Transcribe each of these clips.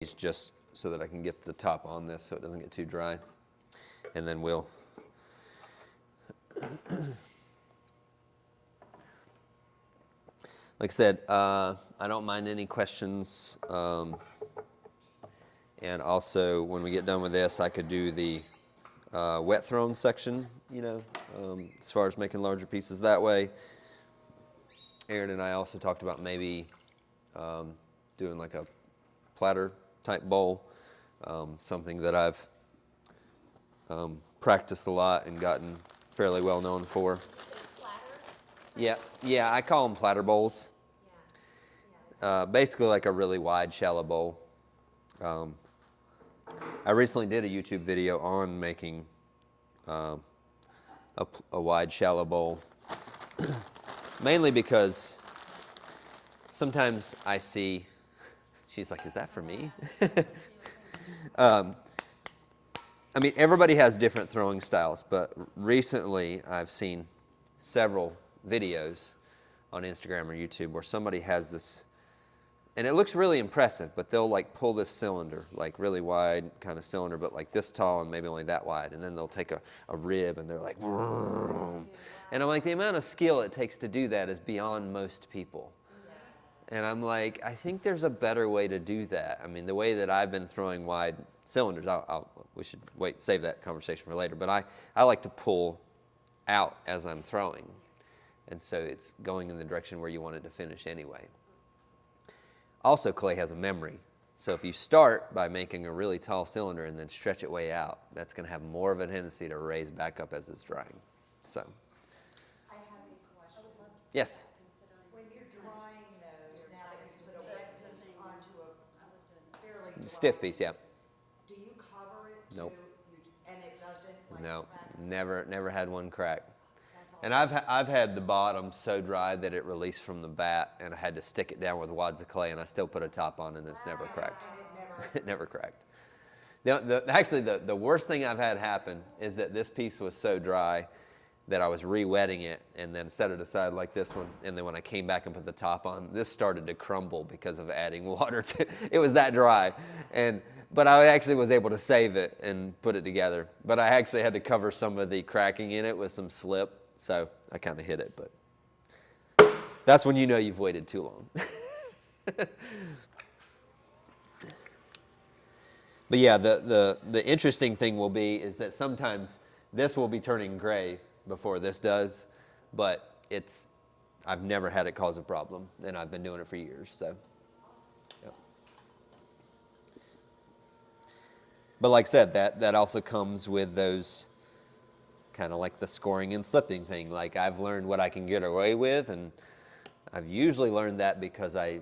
just so that I can get the top on this so it doesn't get too dry. And then we'll like I said, I don't mind any questions. And also, when we get done with this, I could do the wet thrown section, as far as making larger pieces that way. Aaron and I also talked about maybe doing like a platter type bowl, something that I've practiced a lot and gotten fairly well known for. Yeah, I call them platter bowls. Basically like a really wide, shallow bowl. I recently did a YouTube video on making a wide, shallow bowl, mainly because sometimes I see, she's like, is that for me? I mean, everybody has different throwing styles, but recently I've seen several videos on Instagram or YouTube where somebody has this, and it looks really impressive, but they'll like pull this cylinder, like really wide kind of cylinder, but like this tall and maybe only that wide, and then they'll take a rib and they're like, vroom. And I'm like, the amount of skill it takes to do that is beyond most people. And I'm like, I think there's a better way to do that. I mean, the way that I've been throwing wide cylinders, we should save that conversation for later, but I like to pull out as I'm throwing. And so it's going in the direction where you want it to finish anyway. Also, clay has a memory. So if you start by making a really tall cylinder and then stretch it way out, that's going to have more of a tendency to raise back up as it's drying. So. I have a question. Yes? When you're drying those, now that you put a wet piece onto a fairly dry Stiff piece, yeah. do you cover it Nope. and it doesn't like No, crack? never had one crack. That's And I've had the bottom so dry that it released from the bat, and I had to stick it down with wads of clay, and I still put a top on, and it's never cracked. It never cracked. Actually, the worst thing I've had happen is that this piece was so dry that I was re-wetting it and then set it aside like this one, and then when I came back and put the top on, this started to crumble because of adding water to it. It was that dry. But I actually was able to save it and put it together. But I actually had to cover some of the cracking in it with some slip. So I kind of hit it, but that's when you know you've waited too long. But yeah, the interesting thing will be is that sometimes this will be turning gray before this does, but I've never had it cause a problem, and I've been doing it for years. So, yep. But like I said, that also comes with those kind of like the scoring and slipping thing. Like I've learned what I can get away with, and I've usually learned that because I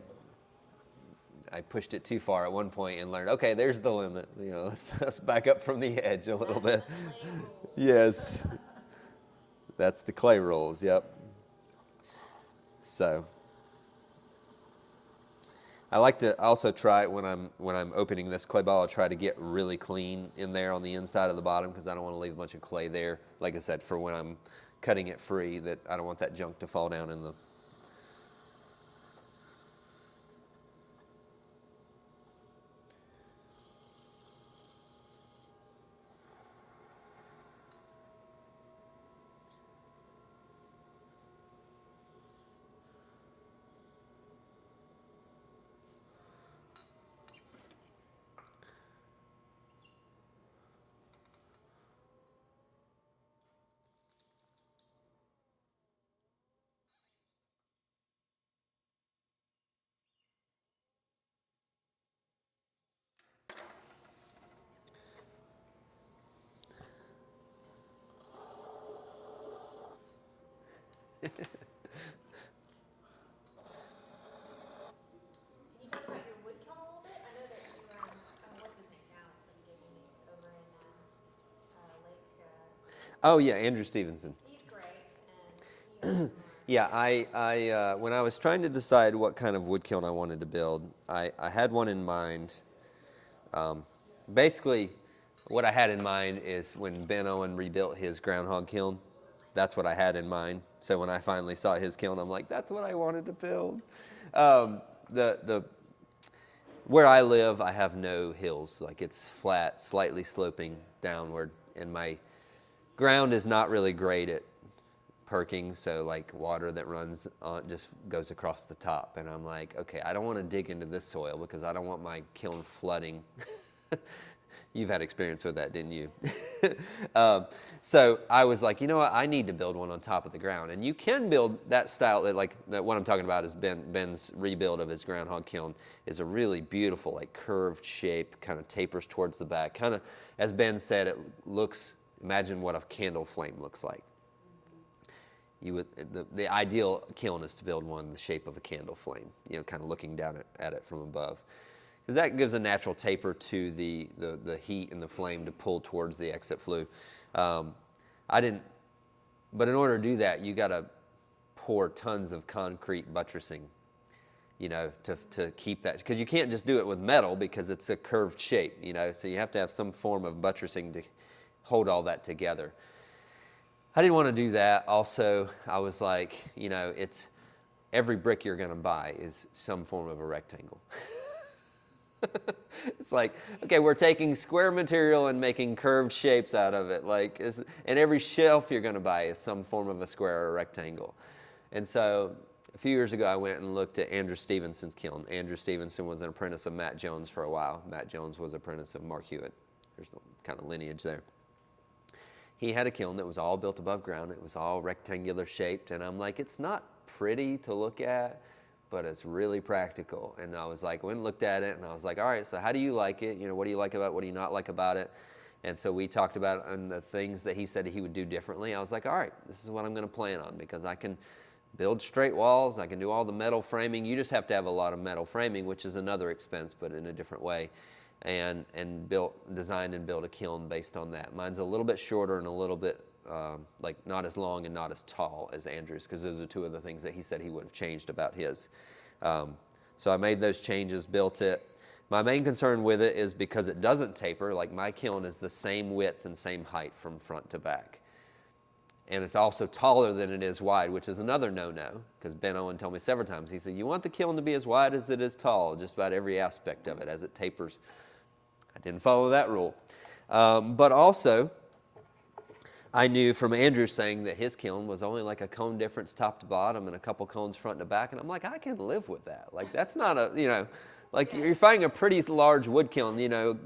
pushed it too far at one point and learned, okay, there's the limit. Let's back up from the edge a little bit. Yes, that's the clay rules. Yep. So I like to also try when I'm opening this clay ball, I'll try to get really clean in there on the inside of the bottom because I don't want to leave a bunch of clay there. Like I said, for when I'm cutting it free, that I don't want that junk to fall down in the. Can you talk about your wood kiln a little bit? I know that you, what's his name now? It's escaping me. Over in Lake. Oh yeah, Andrew Stevenson. He's great, and he has Yeah, I when I was trying to decide what kind of wood kiln I wanted to build, I had one in mind. Basically, what I had in mind is when Ben Owen rebuilt his groundhog kiln, that's what I had in mind. So when I finally saw his kiln, I'm like, that's what I wanted to build. where I live, I have no hills. Like it's flat, slightly sloping downward, and my ground is not really great at perking, so like water that runs on just goes across the top, and I'm like, okay, I don't want to dig into this soil because I don't want my kiln flooding. You've had experience with that, didn't you? So I was like, you know what, I need to build one on top of the ground, and you can build that style. That what I'm talking about is Ben's rebuild of his groundhog kiln is a really beautiful, like curved shape, kind of tapers towards the back, kind of, as Ben said, it looks. Imagine what a candle flame looks like. You would, the ideal kiln is to build one in the shape of a candle flame, you know, kind of looking down at it from above. Because that gives a natural taper to the heat and the flame to pull towards the exit flue. But in order to do that, you got to pour tons of concrete buttressing, you know, to keep that, because you can't just do it with metal because it's a curved shape, you know, so you have to have some form of buttressing to hold all that together. I didn't want to do that. Also, I was like, you know, it's every brick you're going to buy is some form of a rectangle. It's like, okay, we're taking square material and making curved shapes out of it. Like, and every shelf you're going to buy is some form of a square or a rectangle. And so a few years ago, I went and looked at Andrew Stevenson's kiln. Andrew Stevenson was an apprentice of Matt Jones for a while. Matt Jones was an apprentice of Mark Hewitt. There's the kind of lineage there. He had a kiln that was all built above ground. It was all rectangular shaped. And I'm like, it's not pretty to look at, but it's really practical. And I was like, went and looked at it, and I was like, all right, so how do you like it? You know, what do you like about it? What do you not like about it? And so we talked about it and the things that he said he would do differently. I was like, all right, this is what I'm going to plan on, because I can build straight walls. I can do all the metal framing. You just have to have a lot of metal framing, which is another expense, but in a different way. And designed and built a kiln based on that. Mine's a little bit shorter and a little bit like not as long and not as tall as Andrew's, because those are two of the things that he said he would have changed about his. So I made those changes, built it. My main concern with it is because it doesn't taper. Like my kiln is the same width and same height from front to back. And it's also taller than it is wide, which is another no-no, because Ben Owen told me several times. He said, you want the kiln to be as wide as it is tall, just about every aspect of it as it tapers. I didn't follow that rule. But also, I knew from Andrew saying that his kiln was only like a cone difference top to bottom and a couple cones front to back. And I'm like, I can live with that. Like, that's not a, you know, like you're finding a pretty large wood kiln, you know,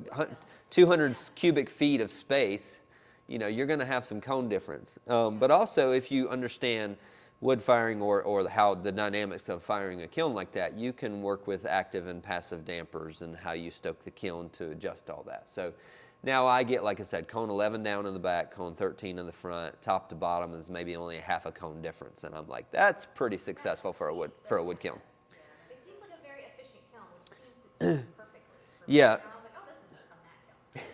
200 cubic feet of space, you know, you're going to have some cone difference. But also, if you understand wood firing or how the dynamics of firing a kiln like that, you can work with active and passive dampers and how you stoke the kiln to adjust all that. So now I get, like I said, cone 11 down in the back, cone 13 in the front, top to bottom is maybe only a half a cone difference, and I'm like, that's pretty successful for a wood kiln. It seems like a very efficient kiln, which seems to suit perfectly for Yeah. me. And I was like, oh, this is a Matt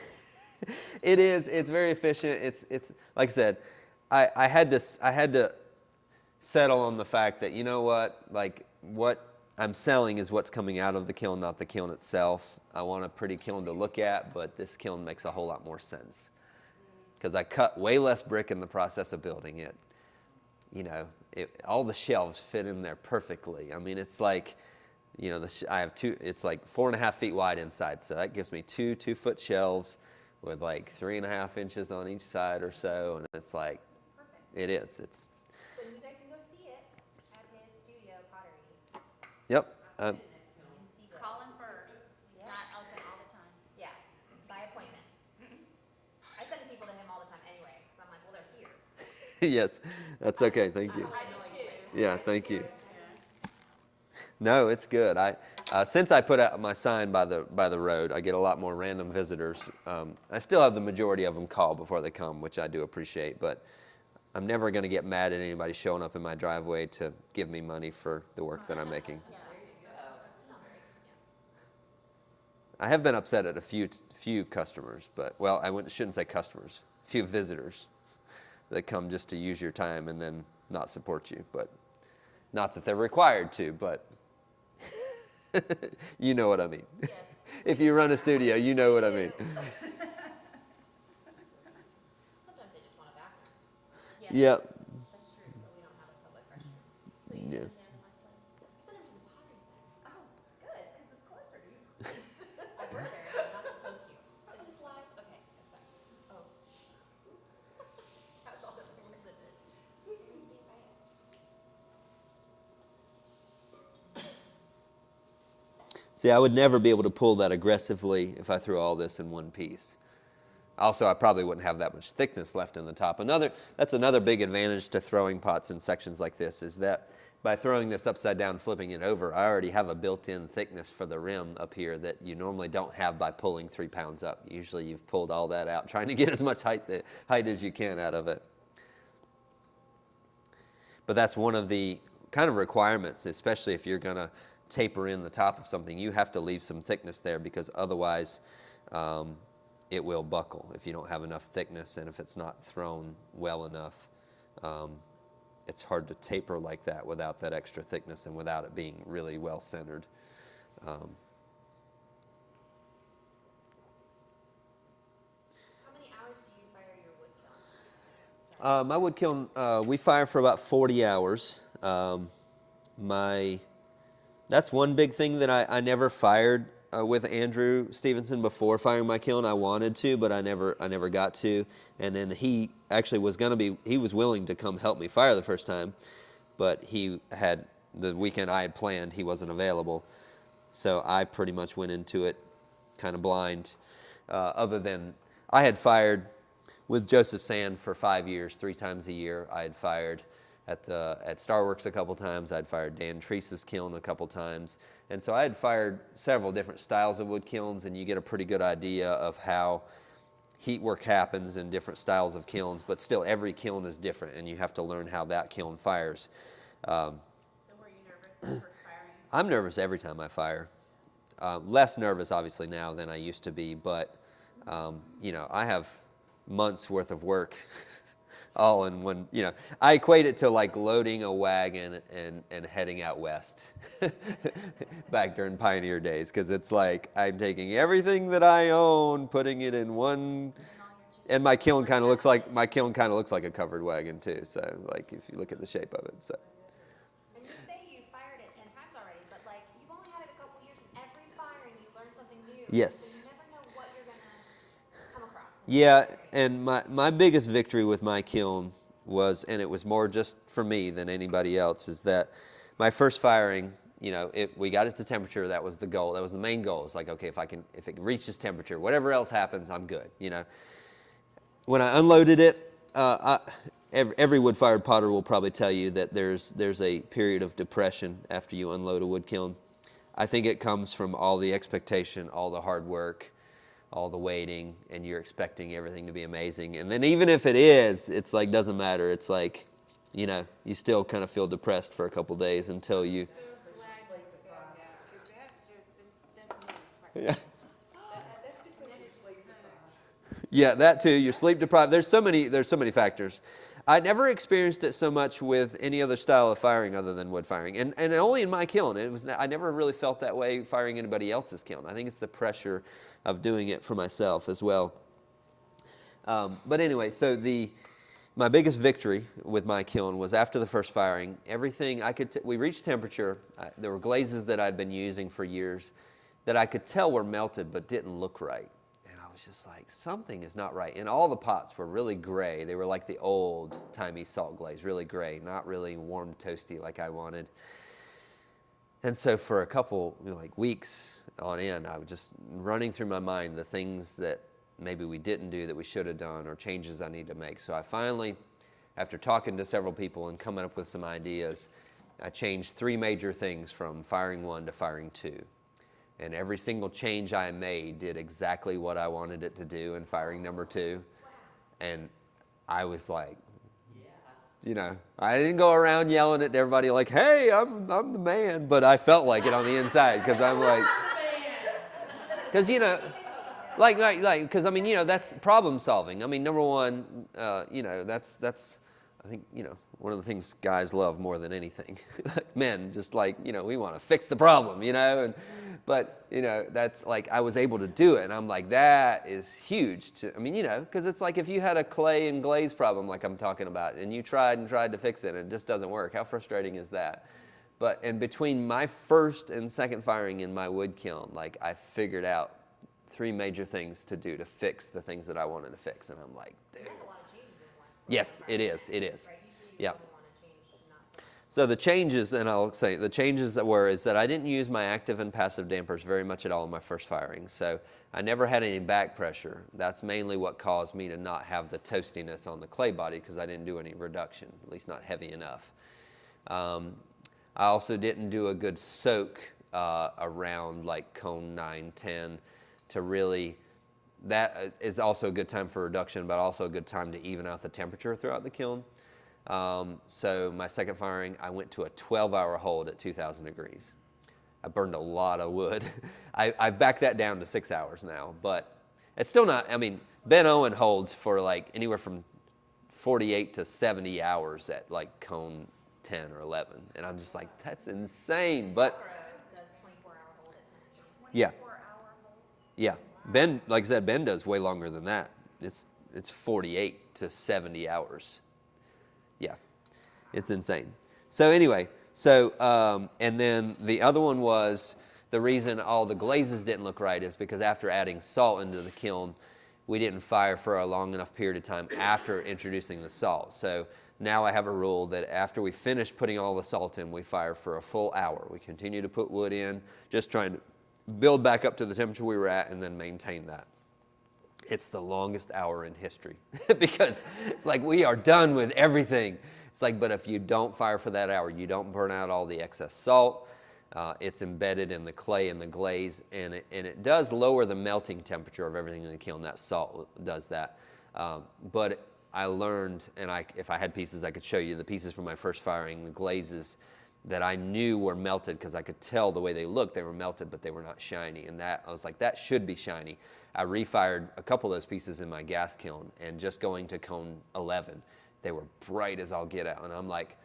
kiln. It is. It's very efficient. It's like I said, I had to settle on the fact that, you know what, like what I'm selling is what's coming out of the kiln, not the kiln itself. I want a pretty kiln to look at, but this kiln makes a whole lot more sense because I cut way less brick in the process of building it. You know, all the shelves fit in there perfectly. I mean, it's like, you know, I have it's like 4.5 feet wide inside, so that gives me two 2-foot shelves with like 3.5 inches on each side or so, and it's like, Perfect. it is. It's. So you guys can go see it at his studio, Pottery. Yep. Call him first. He's not open all the time. Yeah, by appointment. I send people to him all the time anyway, because I'm like, well, they're here. Yes, that's okay. Thank you. I do too. Yeah, thank you. No, it's good. Since I put out my sign by the road, I get a lot more random visitors. I still have the majority of them call before they come, which I do appreciate. But I'm never going to get mad at anybody showing up in my driveway to give me money for the work that I'm making. I have been upset at a few customers, but well, shouldn't say customers, few visitors that come just to use your time and then not support you. But not that they're required to, but you know what I mean. Yes. If you run a studio, you know what I mean. Sometimes they just want a bathroom. Yes. Yep. That's true, but we don't have a public restroom. So you Yeah. send them down to my place? I send them to the Pottery Center. Oh, good, because it's closer to you. See, I would never be able to pull that aggressively if I threw all this in one piece. Also, I probably wouldn't have that much thickness left in the top. That's another big advantage to throwing pots in sections like this, is that by throwing this upside down, flipping it over, I already have a built-in thickness for the rim up here that you normally don't have by pulling 3 pounds up. Usually you've pulled all that out, trying to get as much height as you can out of it. But that's one of the kind of requirements, especially if you're going to taper in the top of something. You have to leave some thickness there, because otherwise it will buckle if you don't have enough thickness, and if it's not thrown well enough. It's hard to taper like that without that extra thickness and without it being really well centered. How many hours do you fire your wood kiln? My wood kiln, we fire for about 40 hours. That's one big thing that I never fired with Andrew Stevenson before firing my kiln. I wanted to, but I never got to. And then he actually he was willing to come help me fire the first time, but he had, the weekend I had planned, he wasn't available. So I pretty much went into it kind of blind, other than I had fired with Joseph Sand for 5 years, 3 times a year. I had fired at Starworks a couple times. I'd fired Dan Treese's kiln a couple times. And so I had fired several different styles of wood kilns, and you get a pretty good idea of how heat work happens in different styles of kilns, but still every kiln is different, and you have to learn how that kiln fires. So were you nervous the first firing? I'm nervous every time I fire. Less nervous, obviously, now than I used to be, but, I have months worth of work all in one. I equate it to like loading a wagon and heading out west back during pioneer days, because it's like I'm taking everything that I own, putting it in one, and my kiln kind of looks like a covered wagon too. So like if you look at the shape of it, so. And you say you fired it 10 times already, but like you've only had it a couple years, and every firing you learn something new. Yes. So you never know what you're gonna come across. Yeah, and my biggest victory with my kiln was, and it was more just for me than anybody else, is that my first firing, we got it to temperature. That was the goal. That was the main goal. It's like, okay, if it reaches temperature, whatever else happens, I'm good. When I unloaded it, every wood-fired potter will probably tell you that there's a period of depression after you unload a wood kiln. I think it comes from all the expectation, all the hard work, all the waiting, and you're expecting everything to be amazing. And then even if it is, it's like, doesn't matter. It's like, you still kind of feel depressed for a couple days until you. So glad you said that, because that's me. Yeah. That's because you sleep deprived. Yeah, that too. You're sleep deprived. There's so many factors. I never experienced it so much with any other style of firing other than wood firing, and only in my kiln. I never really felt that way firing anybody else's kiln. I think it's the pressure of doing it for myself as well. But anyway, so my biggest victory with my kiln was after the first firing. Everything we reached temperature. There were glazes that I'd been using for years that I could tell were melted but didn't look right. And I was just like, something is not right. And all the pots were really gray. They were like the old-timey salt glaze, really gray, not really warm, toasty like I wanted. And so for a couple weeks on end, I was just running through my mind the things that maybe we didn't do that we should have done, or changes I need to make. So I finally, after talking to several people and coming up with some ideas, I changed 3 major things from firing 1 to firing 2. And every single change I made did exactly what I wanted it to do in firing number 2. And I was like, I didn't go around yelling at everybody like, hey, I'm the man. But I felt like it on the inside, because I'm like, because, because that's problem solving. I mean, number one, that's I think, one of the things guys love more than anything. Men, just like, we want to fix the problem, but that's like, I was able to do it, and I'm like, that is huge. Because it's like if you had a clay and glaze problem like I'm talking about, and you tried to fix it, and it just doesn't work. How frustrating is that? And between my first and second firing in my wood kiln, like, I figured out 3 major things to do to fix the things that I wanted to fix, and I'm like, dude. That's a lot of changes in one. Yes, it is. Right? Usually you Yeah. only want to change not so So the changes, and I'll say the changes that were, is that I didn't use my active and passive dampers very much at all in my first firing. So I never had any back pressure. That's mainly what caused me to not have the toastiness on the clay body, because I didn't do any reduction, at least not heavy enough. I also didn't do a good soak around like cone 9, 10 to really, that is also a good time for reduction, but also a good time to even out the temperature throughout the kiln. So my second firing, I went to a 12-hour hold at 2,000 degrees. I burned a lot of wood. I've backed that down to 6 hours now, but it's still not, I mean, Ben Owen holds for like anywhere from 48 to 70 hours at like cone 10 or 11. And I'm just like, that's insane. But Tucker does 24-hour hold at 10. yeah, 4-hour hold. yeah. Ben, like I said, Ben does way longer than that. It's 48 to 70 hours. Yeah, it's insane. So anyway, and then the other one was, the reason all the glazes didn't look right is because after adding salt into the kiln, we didn't fire for a long enough period of time after introducing the salt. So now I have a rule that after we finish putting all the salt in, we fire for a full hour. We continue to put wood in, just trying to build back up to the temperature we were at and then maintain that. It's the longest hour in history because it's like we are done with everything. It's like, but if you don't fire for that hour, you don't burn out all the excess salt. It's embedded in the clay and the glaze, and it does lower the melting temperature of everything in the kiln. That salt does that. But I learned, and if I had pieces, I could show you the pieces from my first firing, the glazes that I knew were melted because I could tell the way they looked, they were melted, but they were not shiny. And that, I was like, that should be shiny. I refired a couple of those pieces in my gas kiln, and just going to cone 11, they were bright as all get out. And I'm like,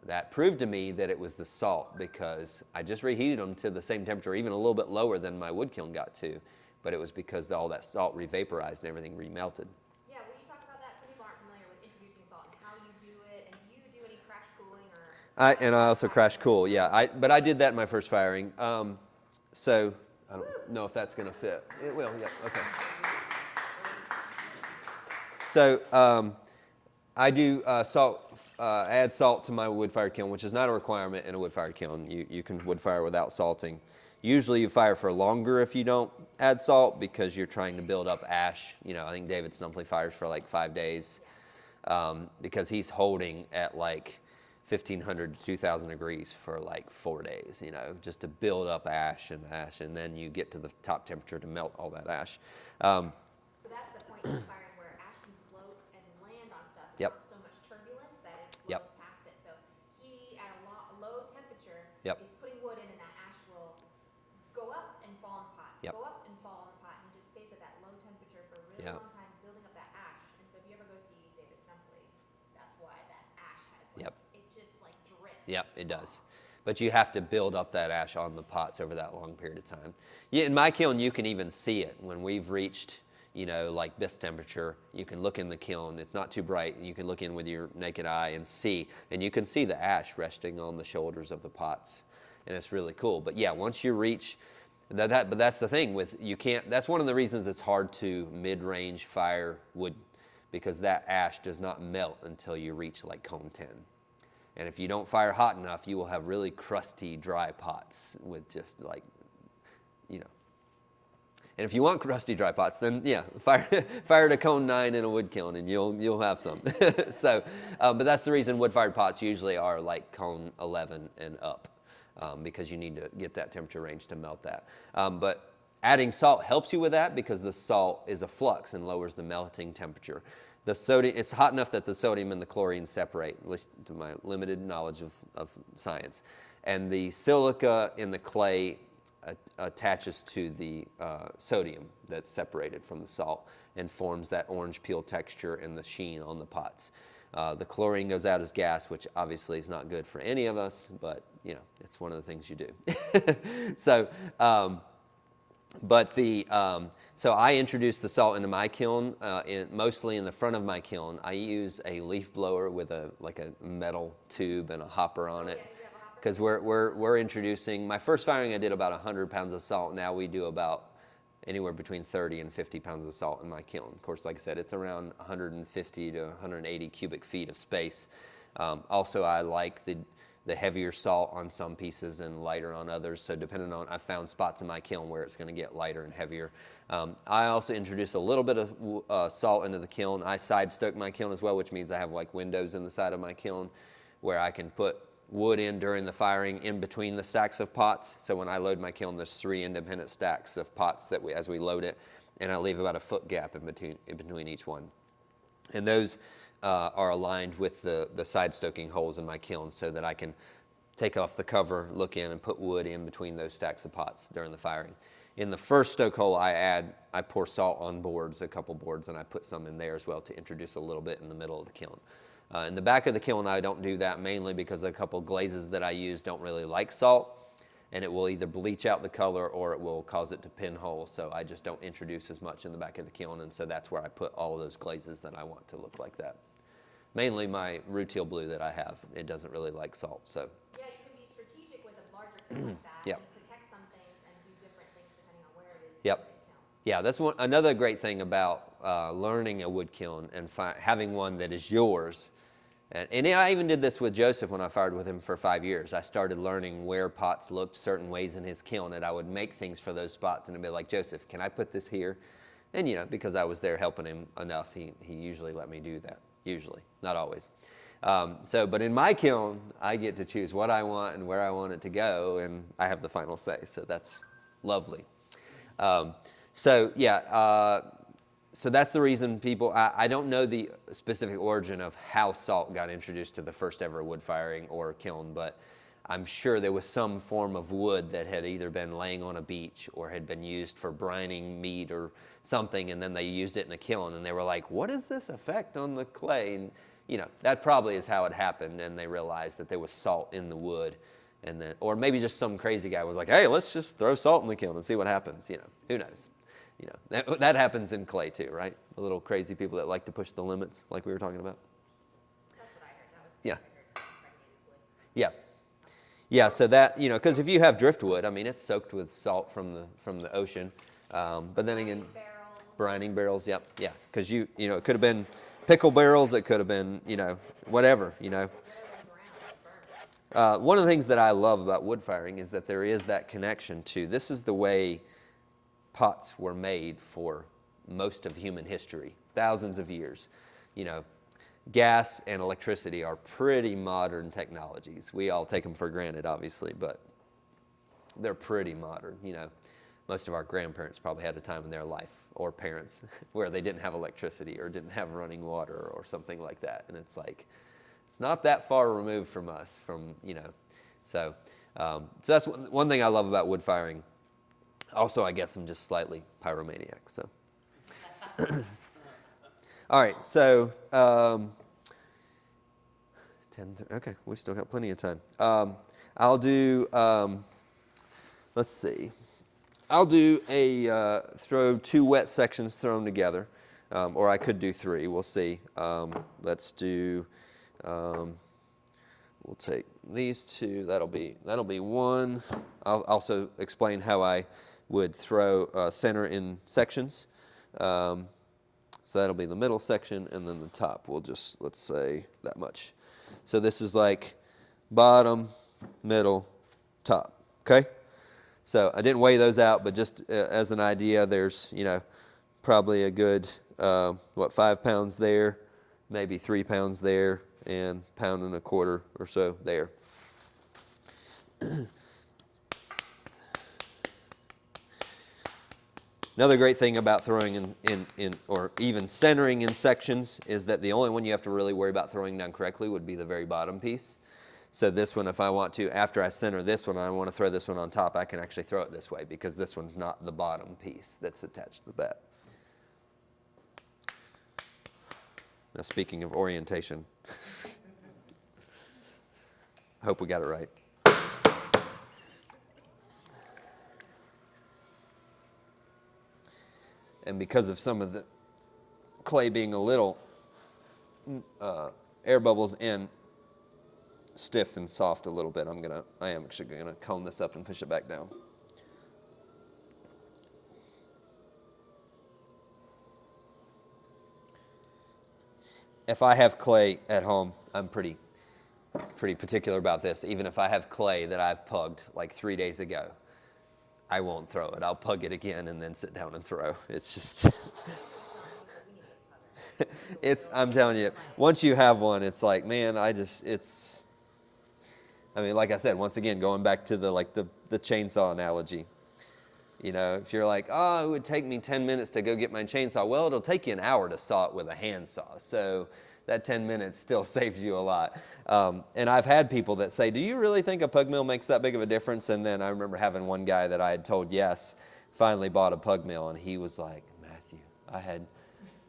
that proved to me that it was the salt, because I just reheated them to the same temperature, even a little bit lower than my wood kiln got to. But it was because all that salt revaporized and everything remelted. Yeah, will you talk about that? Some people aren't familiar with introducing salt and how you do it, and do you do any crash cooling or? And I also crash cool, yeah. But I did that in my first firing. So I don't know if that's going to fit. It will, yeah, okay. So I do add salt to my wood-fired kiln, which is not a requirement in a wood-fired kiln. You can wood fire without salting. Usually you fire for longer if you don't add salt, because you're trying to build up ash. You know, I think David Stumpley fires for like 5 days because he's holding at like 1,500 to 2,000 degrees for like 4 days, you know, just to build up ash, and then you get to the top temperature to melt all that ash. So that's the point in firing where ash can float and land on stuff. Yep. Not so much turbulence that it flows Yep. past it. So he, at a low temperature, Yep. is putting wood in, and that ash will go up and fall in the pot. Yep. Go up and fall in the pot, and he just stays at that low temperature for a really Yeah. long time, building up that ash. And so if you ever go see David Stumpley, that's why that ash has like, Yep. it just like drips. Yep, it does. But you have to build up that ash on the pots over that long period of time. Yeah, in my kiln, you can even see it. When we've reached, you know, like this temperature, you can look in the kiln. It's not too bright, and you can look in with your naked eye and see. And you can see the ash resting on the shoulders of the pots. And it's really cool. But yeah, once you reach, but that's the thing with, you can't, that's one of the reasons it's hard to mid-range fire wood, because that ash does not melt until you reach like cone 10. And if you don't fire hot enough, you will have really crusty, dry pots with just like, you know. And if you want crusty, dry pots, then yeah, fire to cone 9 in a wood kiln, and you'll have some. So, but that's the reason wood-fired pots usually are like cone 11 and up, because you need to get that temperature range to melt that. But adding salt helps you with that, because the salt is a flux and lowers the melting temperature. The sodium, it's hot enough that the sodium and the chlorine separate, at least to my limited knowledge of science. And the silica in the clay attaches to the sodium that's separated from the salt and forms that orange peel texture and the sheen on the pots. The chlorine goes out as gas, which obviously is not good for any of us, but you know, it's one of the things you do. So, so I introduced the salt into my kiln, mostly in the front of my kiln. I use a leaf blower with like a metal tube and a hopper on it, because we're introducing. My first firing, I did about 100 pounds of salt. Now we do about anywhere between 30 and 50 pounds of salt in my kiln. Of course, like I said, it's around 150 to 180 cubic feet of space. Also, I like the heavier salt on some pieces and lighter on others. So depending on, I've found spots in my kiln where it's going to get lighter and heavier. I also introduce a little bit of salt into the kiln. I side stoke my kiln as well, which means I have like windows in the side of my kiln where I can put wood in during the firing in between the stacks of pots. So when I load my kiln, there's 3 independent stacks of pots that as we load it, and I leave about a foot gap in between each one. And those are aligned with the side stoking holes in my kiln so that I can take off the cover, look in, and put wood in between those stacks of pots during the firing. In the first stoke hole, I pour salt on boards, a couple boards, and I put some in there as well to introduce a little bit in the middle of the kiln. In the back of the kiln, I don't do that mainly because a couple glazes that I use don't really like salt, and it will either bleach out the color or it will cause it to pinhole, so I just don't introduce as much in the back of the kiln, and so that's where I put all of those glazes that I want to look like that. Mainly my Rutile blue that I have, it doesn't really like salt, so. Yeah, you can be strategic with a larger kiln like that Yep. and protect some things and do different things depending on where it is. Yep. In the kiln. Yeah, that's another great thing about learning a wood kiln and having one that is yours. And I even did this with Joseph when I fired with him for 5 years. I started learning where pots looked certain ways in his kiln, and I would make things for those spots and I'd be like, Joseph, can I put this here? And you know, because I was there helping him enough, he usually let me do that. Usually, not always. But in my kiln, I get to choose what I want and where I want it to go, and I have the final say, so that's lovely. So that's the reason people, I don't know the specific origin of how salt got introduced to the first ever wood firing or kiln, but I'm sure there was some form of wood that had either been laying on a beach or had been used for brining meat or something, and then they used it in a kiln, and they were like, what is this effect on the clay? And you know, that probably is how it happened, and they realized that there was salt in the wood, and then, or maybe just some crazy guy was like, hey, let's just throw salt in the kiln and see what happens, you know, who knows? You know, that happens in clay too, right? The little crazy people that like to push the limits, like we were talking about. That's what I heard. That was the Yeah. term I heard, impregnated wood. Yeah. Yeah, so that, you know, because if you have driftwood, I mean, it's soaked with salt from the ocean. But then again, brining barrels, yep, yeah. Because you know, it could have been pickle barrels, it could have been, you know, whatever, you know. One of the things that I love about wood firing is that there is that connection to, this is the way pots were made for most of human history, thousands of years. You know, gas and electricity are pretty modern technologies. We all take them for granted, obviously, but they're pretty modern. You know, most of our grandparents probably had a time in their life, or parents, where they didn't have electricity or didn't have running water or something like that. And it's like, it's not that far removed from us, you know. So that's one thing I love about wood firing. Also, I guess I'm just slightly pyromaniac, so. All right, so, okay, we still got plenty of time. I'll do, let's see. I'll do throw 2 wet sections thrown together, or I could do 3, we'll see. Let's do, we'll take these 2, that'll be 1. I'll also explain how I would throw center in sections. So that'll be the middle section, and then the top. We'll just, let's say that much. So this is like bottom, middle, top, okay? So I didn't weigh those out, but just as an idea, there's, you know, probably a good, 5 pounds there, maybe 3 pounds there, and 1.25 pounds or so there. Another great thing about throwing in or even centering in sections is that the only one you have to really worry about throwing down correctly would be the very bottom piece. So this one, if I want to, after I center this one, I want to throw this one on top, I can actually throw it this way because this one's not the bottom piece that's attached to the bat. Now, speaking of orientation, I hope we got it right. And because of some of the clay being a little air bubbles in, stiff and soft a little bit, I am actually gonna comb this up and push it back down. If I have clay at home, I'm pretty pretty particular about this. Even if I have clay that I've pugged like 3 days ago, I won't throw it. I'll pug it again and then sit down and throw. It's just, I'm telling you, once you have one, it's like, man, I mean, like I said, once again, going back to the chainsaw analogy. You know, if you're like, oh, it would take me 10 minutes to go get my chainsaw. Well, it'll take you an hour to saw it with a handsaw. So that 10 minutes still saves you a lot. And I've had people that say, do you really think a pug mill makes that big of a difference? And then I remember having one guy that I had told yes, finally bought a pug mill. And he was like, Matthew, I had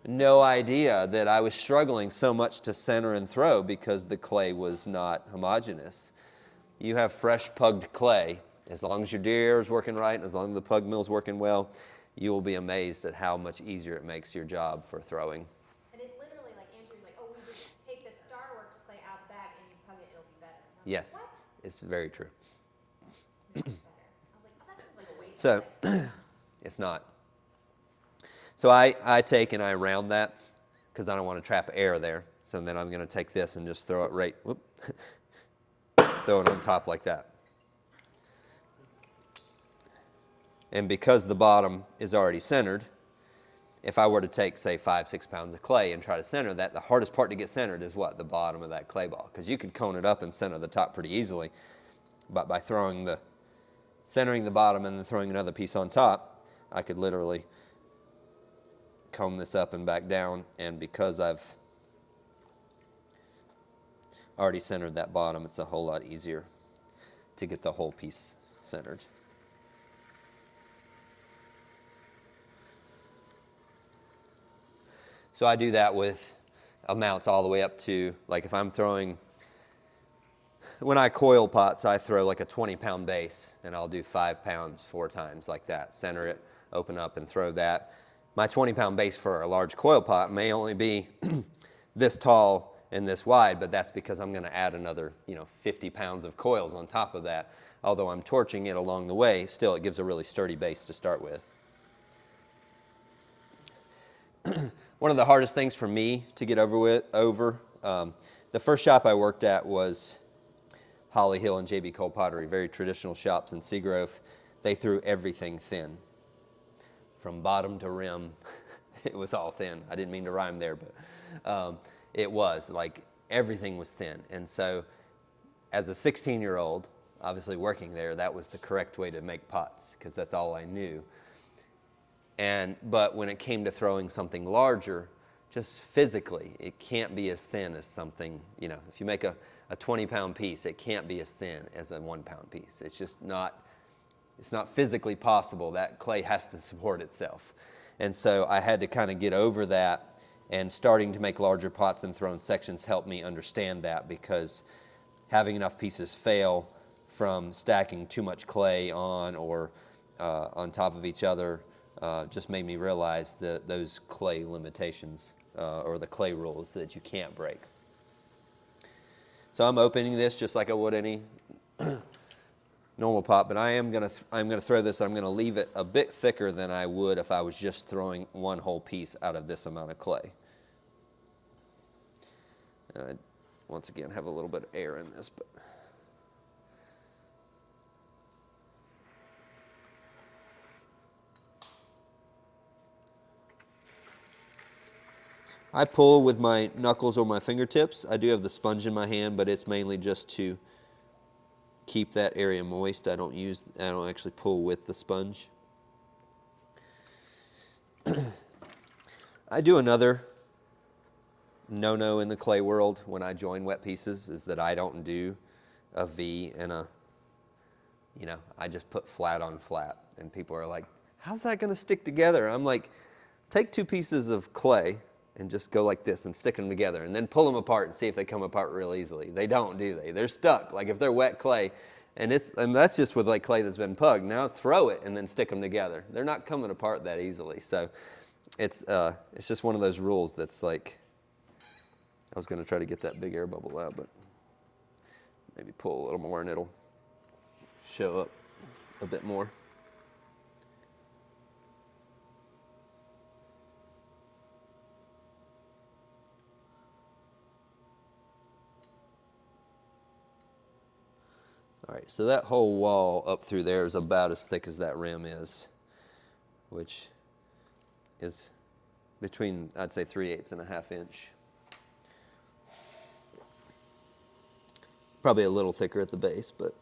no idea that I was struggling so much to center and throw because the clay was not homogeneous. You have fresh pugged clay. As long as your deer is working right, and as long as the pug mill is working well, you will be amazed at how much easier it makes your job for throwing. And it literally, like Andrew's like, oh, we just take the Starworks clay out of the bag and you pug it, it'll be better. And I was Yes, like, what? it's very true. It's much better. I was like, oh, that seems like a waste. So, it's not. So I take and I round that because I don't want to trap air there. So then I'm going to take this and just throw it right, throw it on top like that. And because the bottom is already centered, if I were to take, say, 5-6 pounds of clay and try to center that, the hardest part to get centered is what? The bottom of that clay ball. Because you could cone it up and center the top pretty easily. But by centering the bottom and then throwing another piece on top, I could literally comb this up and back down. And because I've already centered that bottom, it's a whole lot easier to get the whole piece centered. So I do that with amounts all the way up to, like if I'm throwing, when I coil pots, I throw like a 20-pound base, and I'll do 5 pounds 4 times like that. Center it, open up, and throw that. My 20-pound base for a large coil pot may only be this tall and this wide, but that's because I'm going to add another 50 pounds of coils on top of that. Although I'm torching it along the way, still it gives a really sturdy base to start with. One of the hardest things for me to get over, the first shop I worked at was Holly Hill and J.B. Cole Pottery, very traditional shops in Seagrove. They threw everything thin. From bottom to rim, it was all thin. I didn't mean to rhyme there, but it was. Like, everything was thin. And so, as a 16-year-old, obviously working there, that was the correct way to make pots, because that's all I knew. But when it came to throwing something larger, just physically, it can't be as thin as something, if you make a 20-pound piece, it can't be as thin as a 1-pound piece. It's just not, it's not physically possible. That clay has to support itself. And so I had to kind of get over that, and starting to make larger pots and thrown sections helped me understand that, because having enough pieces fail from stacking too much clay on or on top of each other just made me realize that those clay limitations or the clay rules that you can't break. So I'm opening this just like I would any normal pot, but I'm gonna throw this. I'm gonna leave it a bit thicker than I would if I was just throwing one whole piece out of this amount of clay. And I once again have a little bit of air in this, but. I pull with my knuckles or my fingertips. I do have the sponge in my hand, but it's mainly just to keep that area moist. I don't actually pull with the sponge. I do another no-no in the clay world when I join wet pieces is that I don't do a V and I just put flat on flat. And people are like, how's that going to stick together? I'm like, take 2 pieces of clay and just go like this and stick them together and then pull them apart and see if they come apart real easily. They don't, do they? They're stuck. Like if they're wet clay, and that's just with like clay that's been pugged. Now throw it and then stick them together. They're not coming apart that easily. So it's just one of those rules that's like, I was going to try to get that big air bubble out, but maybe pull a little more and it'll show up a bit more. All right, so that whole wall up through there is about as thick as that rim is, which is between, I'd say, 3/8 and a half inch. Probably a little thicker at the base, but.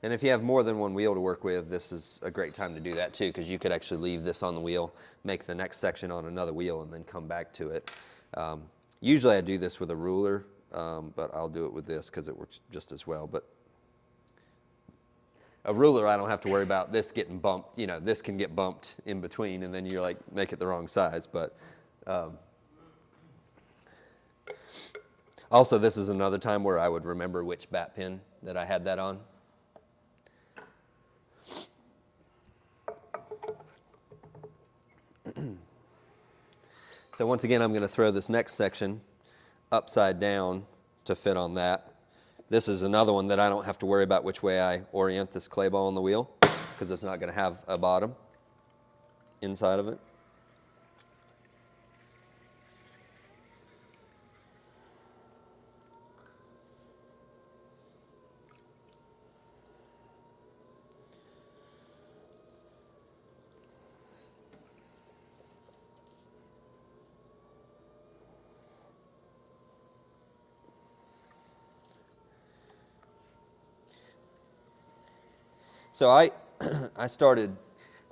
And if you have more than one wheel to work with, this is a great time to do that too, because you could actually leave this on the wheel, make the next section on another wheel, and then come back to it. Usually I do this with a ruler, but I'll do it with this because it works just as well. But a ruler, I don't have to worry about this getting bumped. You know, this can get bumped in between, and then you like make it the wrong size. But also, this is another time where I would remember which bat pin that I had that on. So once again, I'm going to throw this next section upside down to fit on that. This is another one that I don't have to worry about which way I orient this clay ball on the wheel, because it's not going to have a bottom inside of it. So I started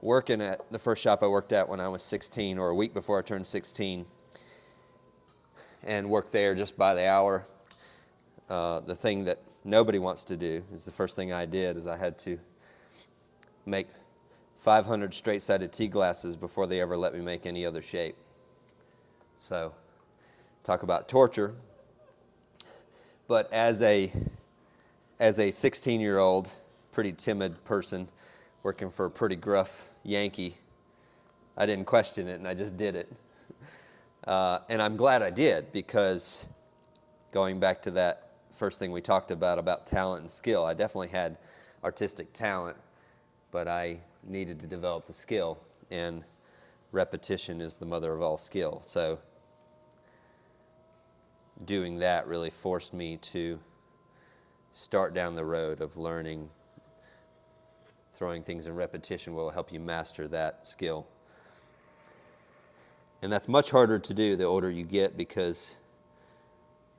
working at the first shop I worked at when I was 16, or a week before I turned 16, and worked there just by the hour. The thing that nobody wants to do is the first thing I did is I had to make 500 straight-sided tea glasses before they ever let me make any other shape. So talk about torture. But as a 16-year-old, pretty timid person working for a pretty gruff Yankee, I didn't question it, and I just did it. And I'm glad I did, because going back to that first thing we talked about talent and skill, I definitely had artistic talent, but I needed to develop the skill, and repetition is the mother of all skill. So doing that really forced me to start down the road of learning. Throwing things in repetition will help you master that skill. And that's much harder to do the older you get, because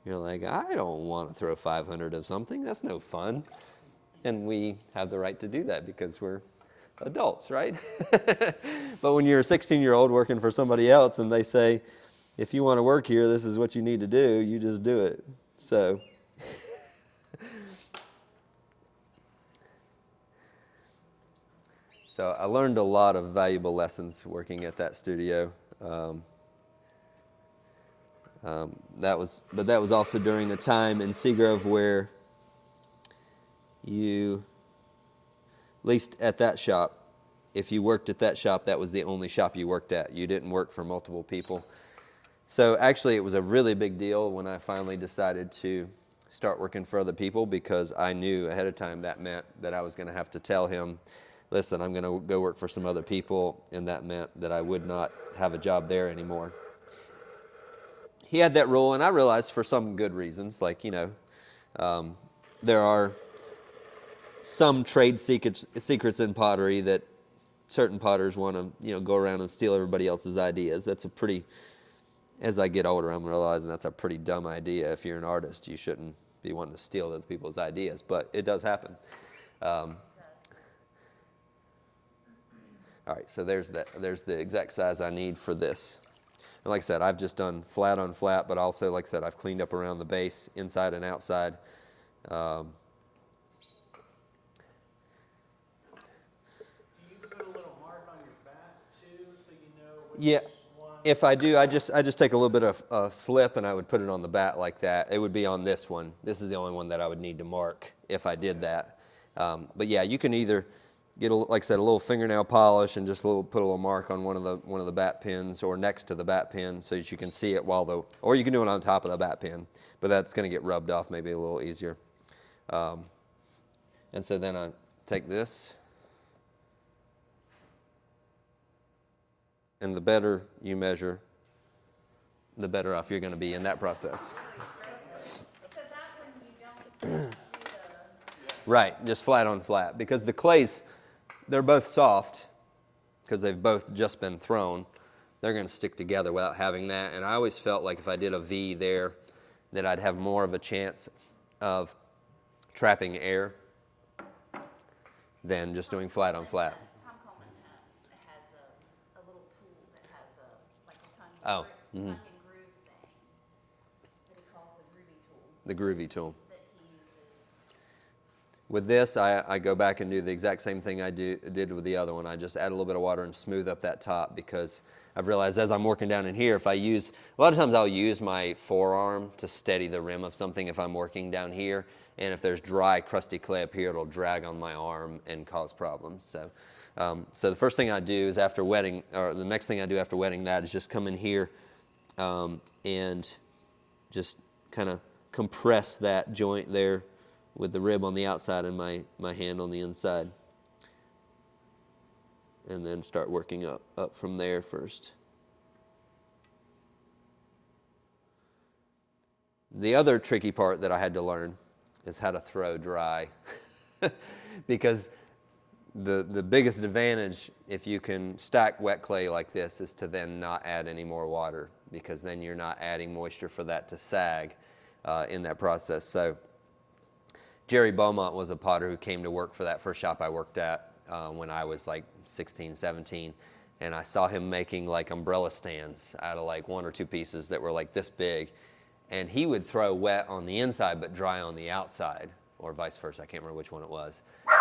you're like, I don't want to throw 500 of something. That's no fun. And we have the right to do that because we're adults, right? But when you're a 16-year-old working for somebody else and they say, if you want to work here, this is what you need to do, you just do it. So I learned a lot of valuable lessons working at that studio. That was also during a time in Seagrove where you, at least at that shop, if you worked at that shop, that was the only shop you worked at. You didn't work for multiple people. So actually, it was a really big deal when I finally decided to start working for other people, because I knew ahead of time that meant that I was going to have to tell him, listen, I'm going to go work for some other people, and that meant that I would not have a job there anymore. He had that rule, and I realized for some good reasons, like, there are some trade secrets in pottery that certain potters want to, go around and steal everybody else's ideas. That's a pretty, as I get older, I'm realizing that's a pretty dumb idea. If you're an artist, you shouldn't be wanting to steal other people's ideas, but it does happen. All right, so there's the exact size I need for this. And like I said, I've just done flat on flat, but also, like I said, I've cleaned up around the base, inside and outside. Do you put a little mark on your bat too, so you know which Yeah, one? if I do, I just take a little bit of slip and I would put it on the bat like that. It would be on this one. This is the only one that I would need to mark if I did that. But yeah, you can either get, like I said, a little fingernail polish and just put a little mark on one of the bat pins or next to the bat pin so that you can see it or you can do it on top of the bat pin, but that's going to get rubbed off maybe a little easier. And so then I take this And the better you measure, the better off you're going to be in that process. So that when you don't do the, Right, just flat on flat. Because the clays, they're both soft, because they've both just been thrown. They're going to stick together without having that. And I always felt like if I did a V there, that I'd have more of a chance of trapping air than just doing flat on flat. Tom Coleman has a little tool that has like a tongue, Oh, tongue and groove thing that he calls the groovy tool the groovy tool. that he uses. With this, I go back and do the exact same thing I did with the other one. I just add a little bit of water and smooth up that top, because I've realized as I'm working down in here, if I use, a lot of times I'll use my forearm to steady the rim of something if I'm working down here. And if there's dry, crusty clay up here, it'll drag on my arm and cause problems. So, so the first thing I do is after wetting, or the next thing I do after wetting that is just come in here and just kind of compress that joint there with the rib on the outside and my hand on the inside. And then start working up from there first. The other tricky part that I had to learn is how to throw dry. Because the biggest advantage if you can stack wet clay like this is to then not add any more water, because then you're not adding moisture for that to sag in that process. So Jerry Beaumont was a potter who came to work for that first shop I worked at when I was like 16, 17. And I saw him making like umbrella stands out of like 1 or 2 pieces that were like this big. And he would throw wet on the inside but dry on the outside, or vice versa. I can't remember which one it was. So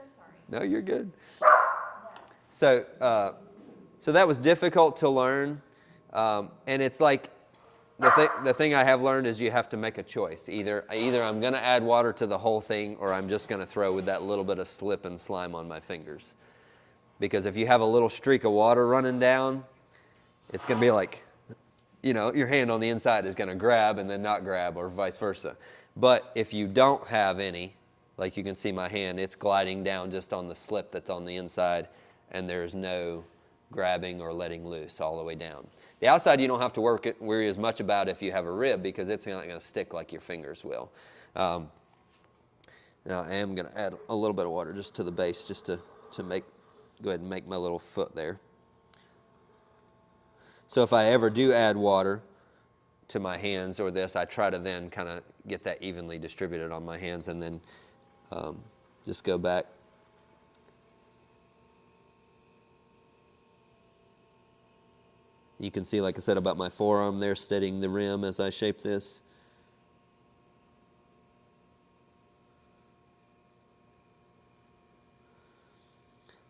sorry. No, you're good. So, so that was difficult to learn. And it's like, the thing I have learned is you have to make a choice. Either I'm going to add water to the whole thing, or I'm just going to throw with that little bit of slip and slime on my fingers. Because if you have a little streak of water running down, it's going to be like, you know, your hand on the inside is going to grab and then not grab, or vice versa. But if you don't have any, like you can see my hand, it's gliding down just on the slip that's on the inside, and there's no grabbing or letting loose all the way down. The outside you don't have to worry as much about if you have a rib, because it's not going to stick like your fingers will. Now I am going to add a little bit of water just to the base, just to go ahead and make my little foot there. So if I ever do add water to my hands or this, I try to then kind of get that evenly distributed on my hands, and then just go back. You can see, like I said, about my forearm there, steadying the rim as I shape this.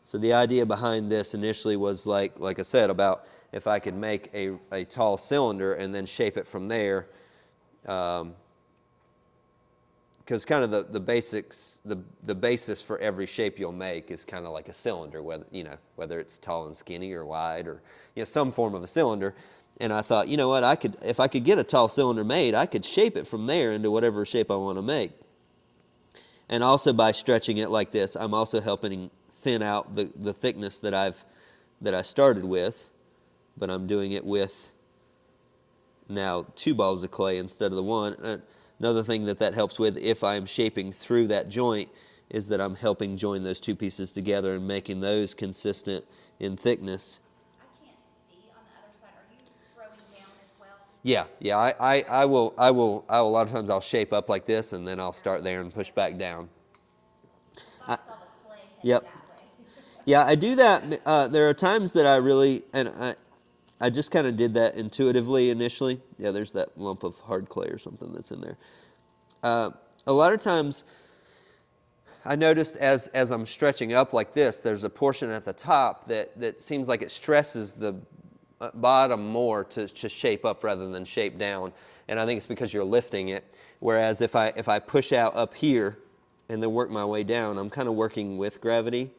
So the idea behind this initially was, like I said, about if I could make a tall cylinder and then shape it from there. Because kind of the basics, the basis for every shape you'll make is kind of like a cylinder, whether it's tall and skinny or wide, or some form of a cylinder. And I thought, you know what, if I could get a tall cylinder made, I could shape it from there into whatever shape I want to make. And also by stretching it like this, I'm also helping thin out the thickness that I started with, but I'm doing it with now 2 balls of clay instead of the one. Another thing that helps with, if I'm shaping through that joint, is that I'm helping join those 2 pieces together and making those consistent in thickness. I can't see on the other side. Are you throwing down as well? Yeah. I will. A lot of times I'll shape up like this, and then I'll start there and push back down. I saw the clay headed Yep. that way. Yeah, I do that. There are times that I really, and I just kind of did that intuitively initially. Yeah, there's that lump of hard clay or something that's in there. A lot of times I noticed as I'm stretching up like this, there's a portion at the top that seems like it stresses the bottom more to shape up rather than shape down. And I think it's because you're lifting it. Whereas if I push out up here and then work my way down, I'm kind of working with gravity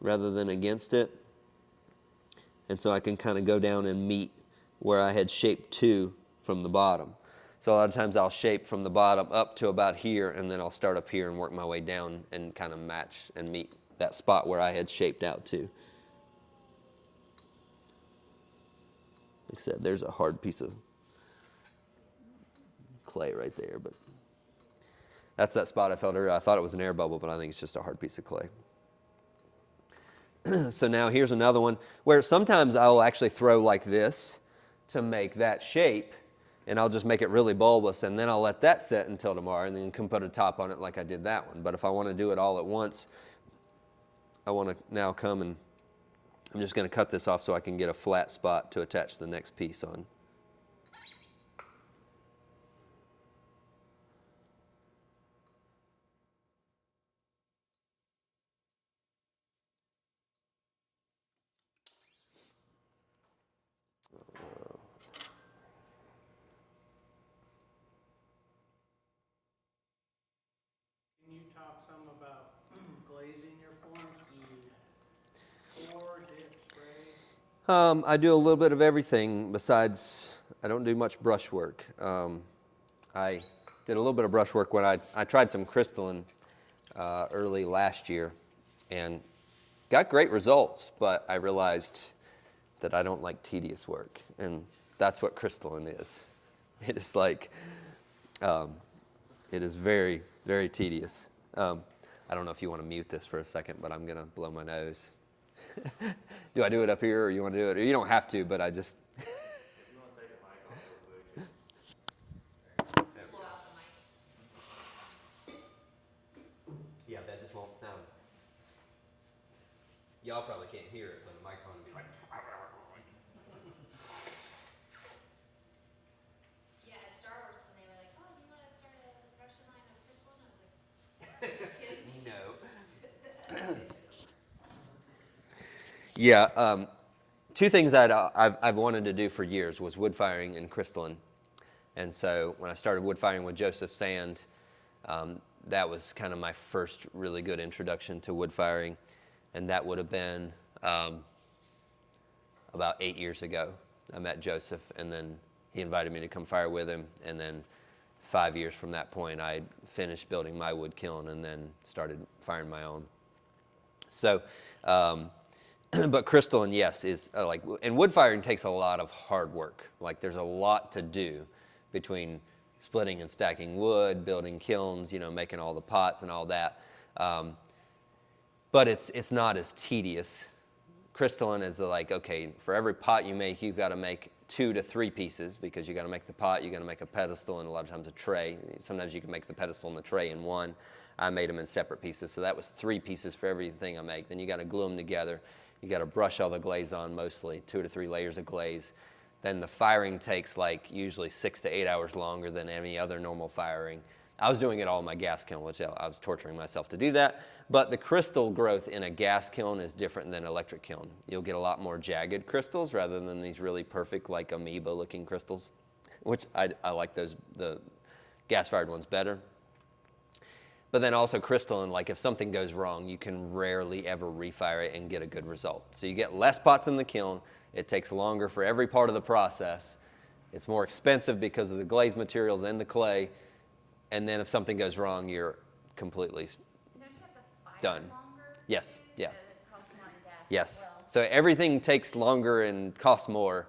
rather than against it. And so I can kind of go down and meet where I had shaped 2 from the bottom. So a lot of times I'll shape from the bottom up to about here, and then I'll start up here and work my way down and kind of match and meet that spot where I had shaped out to. Like I said, there's a hard piece of clay right there, but that's that spot I felt earlier. I thought it was an air bubble, but I think it's just a hard piece of clay. So now here's another one where sometimes I'll actually throw like this to make that shape, and I'll just make it really bulbous, and then I'll let that set until tomorrow, and then can put a top on it like I did that one. But if I want to do it all at once, I want to now come and I'm just going to cut this off so I can get a flat spot to attach the next piece on. Can you talk some about glazing your forms? Do you pour, dip, spray? I do a little bit of everything besides, I don't do much brush work. I did a little bit of brush work when I tried some crystalline early last year and got great results, but I realized that I don't like tedious work, and that's what crystalline is. It is like, it is very, very tedious. I don't know if you want to mute this for a second, but I'm going to blow my nose. Do I do it up here, or you want to do it? Or you don't have to, but I just... You want to take a mic off real quick? Blow out the mic. Yeah, that just won't sound. Y'all probably can't hear it, but the microphone will be like... Yeah, at Star Wars when they were like, oh, do you want to start a production line of crystalline? I was like, are you kidding me? No. Yeah, two things that I've wanted to do for years was wood firing and crystalline. And so when I started wood firing with Joseph Sand, that was kind of my first really good introduction to wood firing. And that would have been about 8 years ago. I met Joseph, and then he invited me to come fire with him. And then 5 years from that point, I finished building my wood kiln and then started firing my own. So, but crystalline, yes, is like, and wood firing takes a lot of hard work. Like there's a lot to do between splitting and stacking wood, building kilns, you know, making all the pots and all that. But it's not as tedious. Crystalline is like, okay, for every pot you make, you've got to make 2 to 3 pieces, because you got to make the pot, you got to make a pedestal, and a lot of times a tray. Sometimes you can make the pedestal and the tray in one. I made them in separate pieces, so that was 3 pieces for everything I make. Then you got to glue them together. You got to brush all the glaze on, mostly 2 to 3 layers of glaze. Then the firing takes like usually 6 to 8 hours longer than any other normal firing. I was doing it all in my gas kiln, which I was torturing myself to do that. But the crystal growth in a gas kiln is different than an electric kiln. You'll get a lot more jagged crystals rather than these really perfect, like amoeba looking crystals, which I like those, the gas fired ones better. But then also crystalline, like if something goes wrong, you can rarely ever refire it and get a good result. So you get less pots in the kiln. It takes longer for every part of the process. It's more expensive because of the glaze materials and the clay. And then if something goes wrong, you're completely Don't you have to fire done. longer? Yes, too? yeah. So it costs more in gas as Yes. well. So everything takes longer and costs more,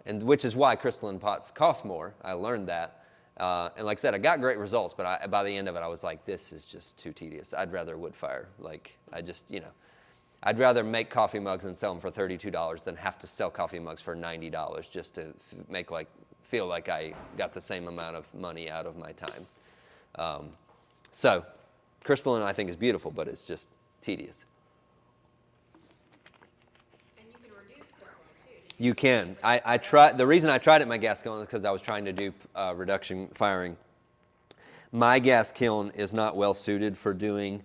and which is why crystalline pots cost more. I learned that. And like I said, I got great results, but by the end of it, I was like, this is just too tedious. I'd rather wood fire. Like, I just, you know, I'd rather make coffee mugs and sell them for $32 than have to sell coffee mugs for $90 just to make feel like I got the same amount of money out of my time. So crystalline, I think, is beautiful, but it's just tedious. And you can reduce crystalline too. You can. I tried. The reason I tried it in my gas kiln is because I was trying to do reduction firing. My gas kiln is not well suited for doing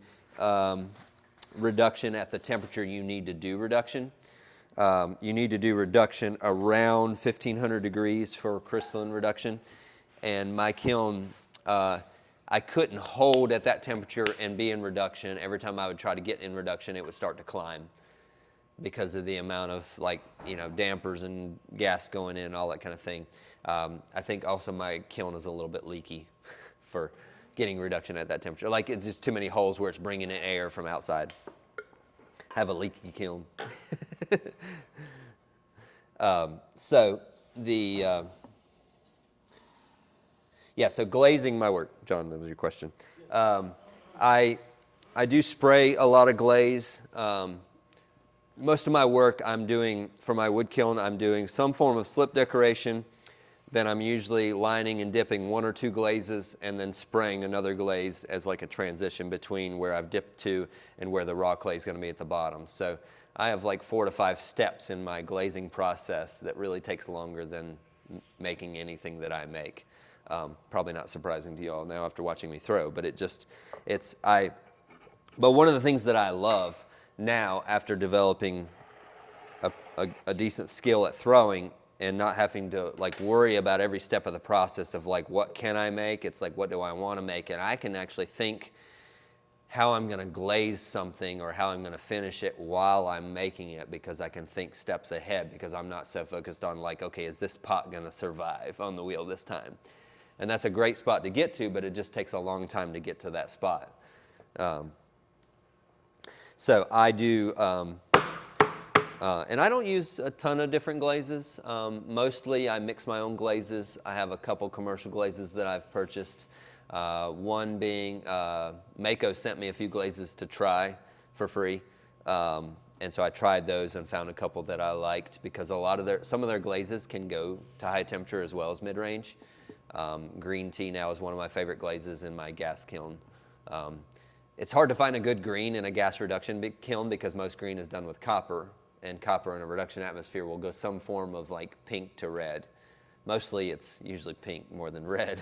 reduction at the temperature you need to do reduction. You need to do reduction around 1500 degrees for crystalline reduction. And my kiln, I couldn't hold at that temperature and be in reduction. Every time I would try to get in reduction, it would start to climb. because of the amount of dampers and gas going in, all that kind of thing. I think also my kiln is a little bit leaky for getting reduction at that temperature. Like it's just too many holes where it's bringing in air from outside. Have a leaky kiln. So glazing my work. John, that was your question. I do spray a lot of glaze. Most of my work I'm doing for my wood kiln, I'm doing some form of slip decoration. Then I'm usually lining and dipping 1 or 2 glazes and then spraying another glaze as like a transition between where I've dipped to and where the raw clay is going to be at the bottom. So I have like 4 to 5 steps in my glazing process that really takes longer than making anything that I make. Probably not surprising to you all now after watching me throw, but but one of the things that I love now after developing a decent skill at throwing and not having to like worry about every step of the process of like what can I make, it's like what do I want to make, and I can actually think how I'm going to glaze something or how I'm going to finish it while I'm making it, because I can think steps ahead because I'm not so focused on like, okay, is this pot going to survive on the wheel this time? And that's a great spot to get to, but it just takes a long time to get to that spot. So I do, and I don't use a ton of different glazes. Mostly I mix my own glazes. I have a couple commercial glazes that I've purchased. One being, Mako sent me a few glazes to try for free. And so I tried those and found a couple that I liked because some of their glazes can go to high temperature as well as mid-range. Green tea now is one of my favorite glazes in my gas kiln. It's hard to find a good green in a gas reduction kiln because most green is done with copper, and copper in a reduction atmosphere will go some form of like pink to red. Mostly it's usually pink more than red,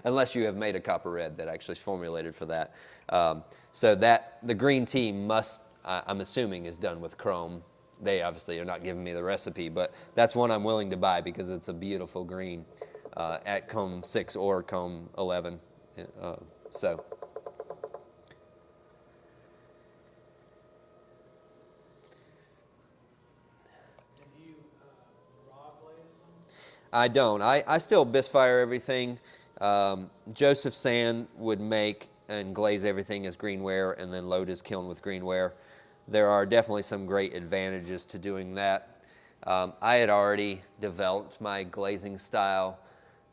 unless you have made a copper red that actually is formulated for that. So the green tea I'm assuming is done with chrome. They obviously are not giving me the recipe, but that's one I'm willing to buy because it's a beautiful green at comb 6 or comb 11. I don't. I still bisfire everything. Joseph Sand would make and glaze everything as greenware and then load his kiln with greenware. There are definitely some great advantages to doing that. I had already developed my glazing style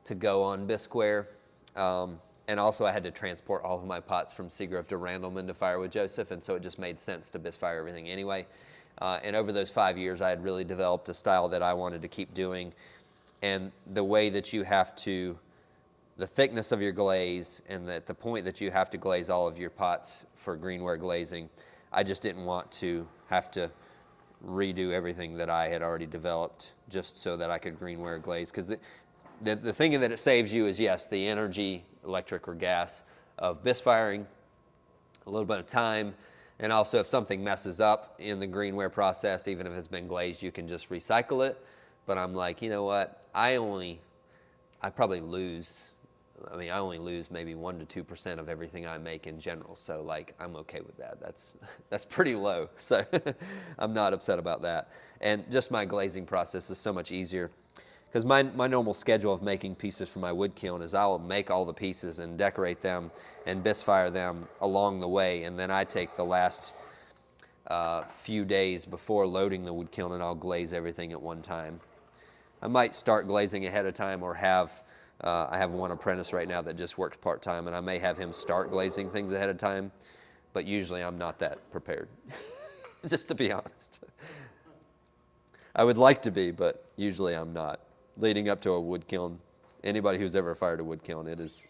to go on bisqueware. And also I had to transport all of my pots from Seagrove to Randleman to fire with Joseph, and so it just made sense to bisfire everything anyway. And over those 5 years, I had really developed a style that I wanted to keep doing. And the way that the thickness of your glaze and the point that you have to glaze all of your pots for greenware glazing, I just didn't want to have to redo everything that I had already developed just so that I could greenware glaze. Because the thing that it saves you is, yes, the energy, electric or gas, of bisfiring, a little bit of time, and also if something messes up in the greenware process, even if it's been glazed, you can just recycle it. But I'm like, you know what? I only lose maybe 1 to 2% of everything I make in general. So like, I'm okay with that. That's pretty low. So I'm not upset about that. And just my glazing process is so much easier because my normal schedule of making pieces for my wood kiln is I'll make all the pieces and decorate them and bisfire them along the way. And then I take the last few days before loading the wood kiln and I'll glaze everything at one time. I might start glazing ahead of time or I have one apprentice right now that just works part-time, and I may have him start glazing things ahead of time, but usually I'm not that prepared, just to be honest. I would like to be, but usually I'm not. Leading up to a wood kiln, anybody who's ever fired a wood kiln, it's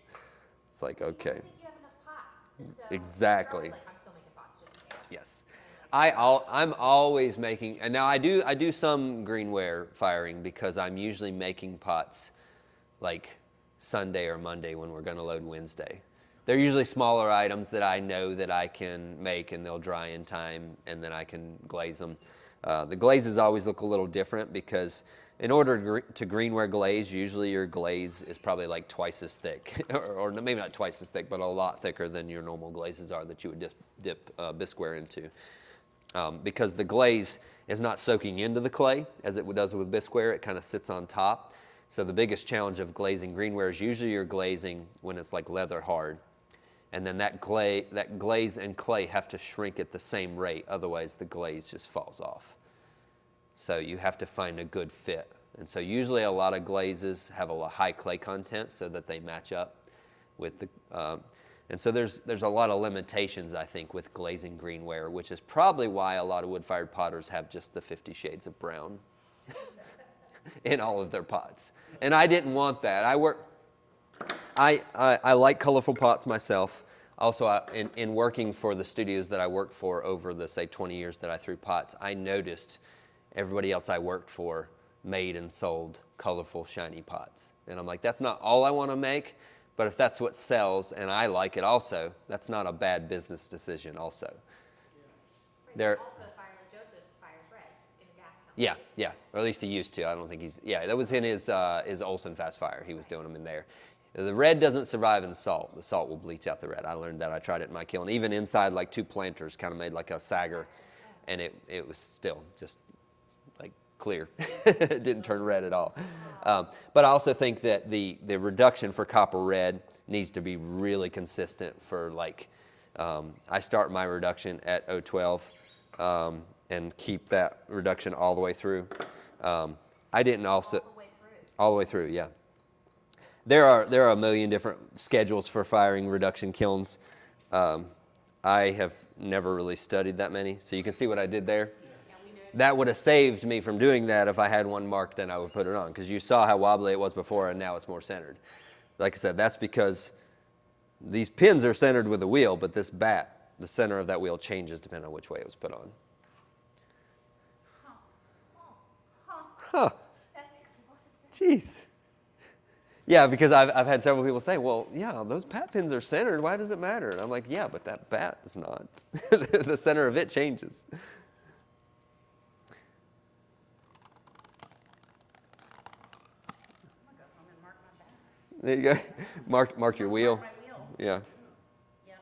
like, okay. You have enough pots. And so Exactly. you're always like, I'm still making pots just in case. Yes. I'm always making, and now I do some greenware firing because I'm usually making pots like Sunday or Monday when we're going to load Wednesday. They're usually smaller items that I know that I can make and they'll dry in time and then I can glaze them. The glazes always look a little different because in order to greenware glaze, usually your glaze is probably like twice as thick, or maybe not twice as thick, but a lot thicker than your normal glazes are that you would dip bisqueware into. Because the glaze is not soaking into the clay as it does with bisqueware. It kind of sits on top. So the biggest challenge of glazing greenware is usually you're glazing when it's like leather hard. And then that glaze and clay have to shrink at the same rate. Otherwise, the glaze just falls off. So you have to find a good fit. And so usually a lot of glazes have a high clay content so that they match up with the, and so there's a lot of limitations, I think, with glazing greenware, which is probably why a lot of wood-fired potters have just the 50 shades of brown in all of their pots. And I didn't want that. I like colorful pots myself. Also, in working for the studios that I worked for over the, say, 20 years that I threw pots, I noticed everybody else I worked for made and sold colorful, shiny pots. And I'm like, that's not all I want to make, but if that's what sells and I like it also, that's not a bad business decision also. There, Also, Joseph fires reds in the gas company. yeah, or at least he used to. I don't think he's, yeah, that was in his Olson Fast Fire. He was doing them in there. The red doesn't survive in salt. The salt will bleach out the red. I learned that. I tried it in my kiln. Even inside, like 2 planters kind of made like a sagger, and it was still just like clear. It didn't turn red at all. But I also think that the reduction for copper red needs to be really consistent for like, I start my reduction at 012 and keep that reduction all the way through. I didn't also... All the way through. All the way through, yeah. There are a million different schedules for firing reduction kilns. I have never really studied that many, so you can see what I did there. That would have saved me from doing that if I had one marked, then I would put it on, because you saw how wobbly it was before and now it's more centered. Like I said, that's because these pins are centered with the wheel, but this bat, the center of that wheel changes depending on which way it was put on. Huh. That makes a lot of sense. Jeez. Yeah, because I've had several people say, well, yeah, those bat pins are centered. Why does it matter? And I'm like, yeah, but that bat is not. The center of it changes. I'm gonna go home and mark my back. There you go. Mark your wheel. Mark my wheel. Yeah. Now Yep.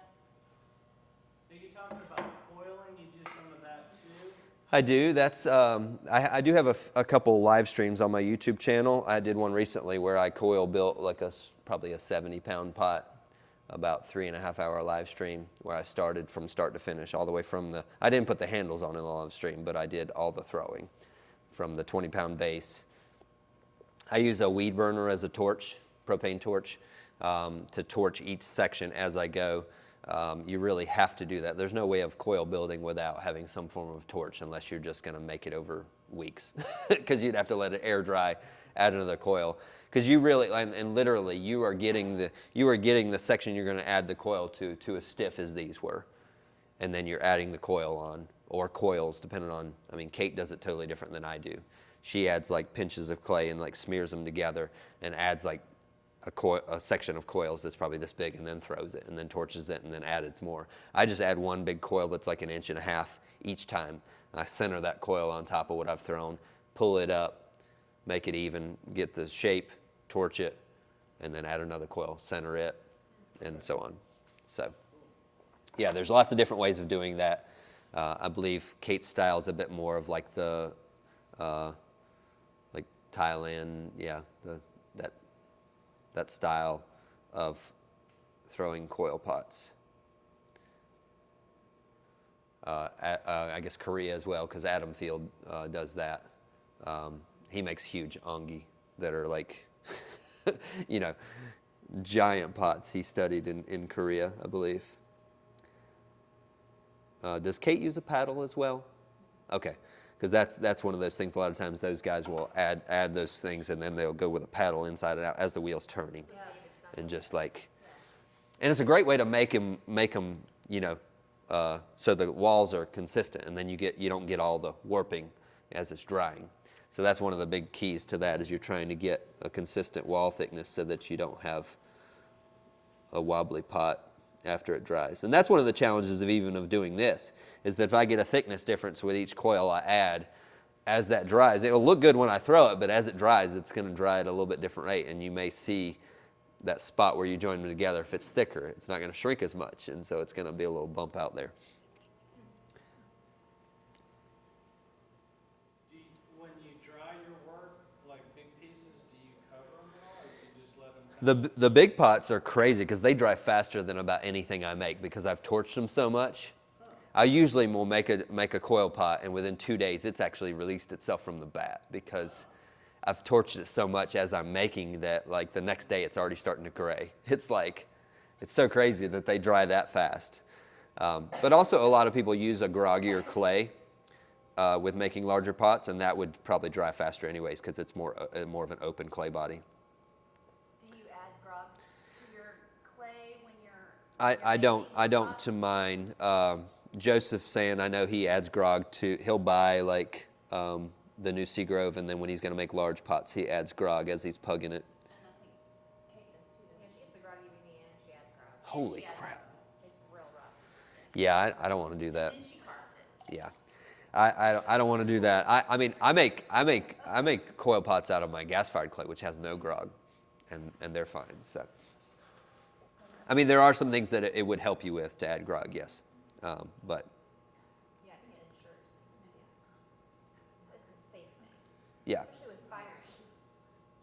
you talking about coiling, you do some of that too? I do. That's I do have a couple live streams on my YouTube channel. I did one recently where I coil built like probably a 70-pound pot, about 3.5 hour live stream where I started from start to finish all the way from the. I didn't put the handles on in the live stream, but I did all the throwing from the 20-pound base. I use a weed burner as a torch, propane torch, to torch each section as I go. You really have to do that. There's no way of coil building without having some form of torch unless you're just going to make it over weeks, because you'd have to let it air dry, add another coil. Because you really, and literally, you are getting the section you're going to add the coil to as stiff as these were, and then you're adding the coil on, or coils, depending on. I mean, Kate does it totally different than I do. She adds like pinches of clay and like smears them together and adds like a section of coils that's probably this big, and then throws it, and then torches it, and then adds more. I just add one big coil that's like 1.5 inches each time. I center that coil on top of what I've thrown, pull it up, make it even, get the shape, torch it, and then add another coil, center it, and so on. So, yeah, there's lots of different ways of doing that. I believe Kate's style is a bit more of like the, like Thailand, yeah, that style of throwing coil pots. I guess Korea as well, because Adam Field does that. He makes huge ongi that are like, you know, giant pots. He studied in Korea, I believe. Does Kate use a paddle as well? Okay, because that's one of those things. A lot of times those guys will add those things, and then they'll go with a paddle inside and out as the wheel's turning, and just like, and it's a great way to make them, you know, so the walls are consistent, and then you don't get all the warping as it's drying. So that's one of the big keys to that, is you're trying to get a consistent wall thickness so that you don't have a wobbly pot after it dries. And that's one of the challenges of doing this, is that if I get a thickness difference with each coil I add, as that dries, it'll look good when I throw it, but as it dries, it's going to dry at a little bit different rate, and you may see that spot where you join them together. If it's thicker, it's not going to shrink as much, and so it's going to be a little bump out there. The big pots are crazy because they dry faster than about anything I make because I've torched them so much. I usually will make a coil pot, and within 2 days it's actually released itself from the vat because I've torched it so much as I'm making that like the next day it's already starting to gray. It's so crazy that they dry that fast. But also a lot of people use a groggier clay with making larger pots, and that would probably dry faster anyways because it's more of an open clay body. Do you add grog to your clay when you're I don't making the to pots? mine. Joseph saying I know he adds grog to. He'll buy like the new Seagrove, and then when he's going to make large pots, he adds grog as he's pugging it. And I think Kate does too, Yeah, doesn't she gets the groggy BB and she adds grog. Holy she adds crap! It's real rough. Yeah, I don't want to do that. Then she carves it. Yeah, I don't want to do that. I mean I make coil pots out of my gas fired clay, which has no grog, and they're fine. So. I mean, there are some things that it would help you with to add grog, yes, but Yeah, I think it ensures things, yeah. It's a safe thing, yeah, especially with fire.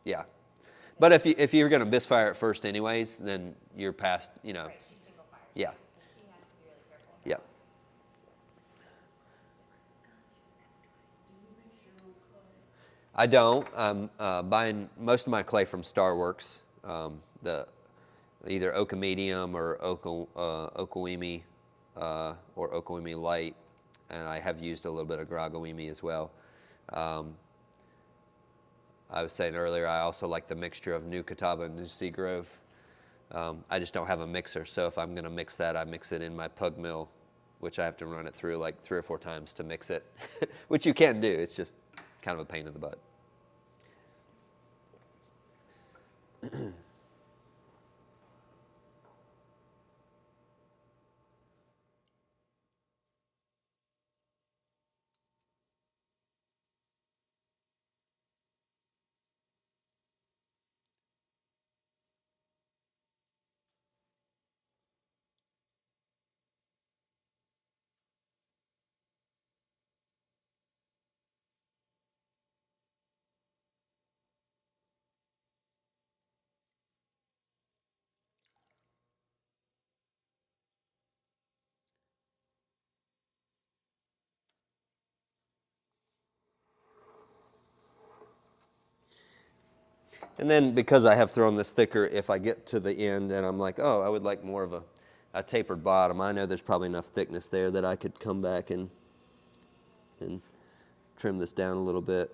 yeah. But if you're going to misfire it first anyways, then you're past, Right, she's single fire. Yeah. So she has to be really careful. yeah. I don't. I'm buying most of my clay from Starworks, the either Oka Medium or Okawimi or Okawimi Light, and I have used a little bit of Grogawimi as well. I was saying earlier, I also like the mixture of New Catawba and New Seagrove. I just don't have a mixer, so if I'm going to mix that, I mix it in my pug mill, which I have to run it through like 3 or 4 times to mix it, which you can do. It's just kind of a pain in the butt. And then because I have thrown this thicker, if I get to the end and I'm like, oh, I would like more of a tapered bottom, I know there's probably enough thickness there that I could come back and trim this down a little bit.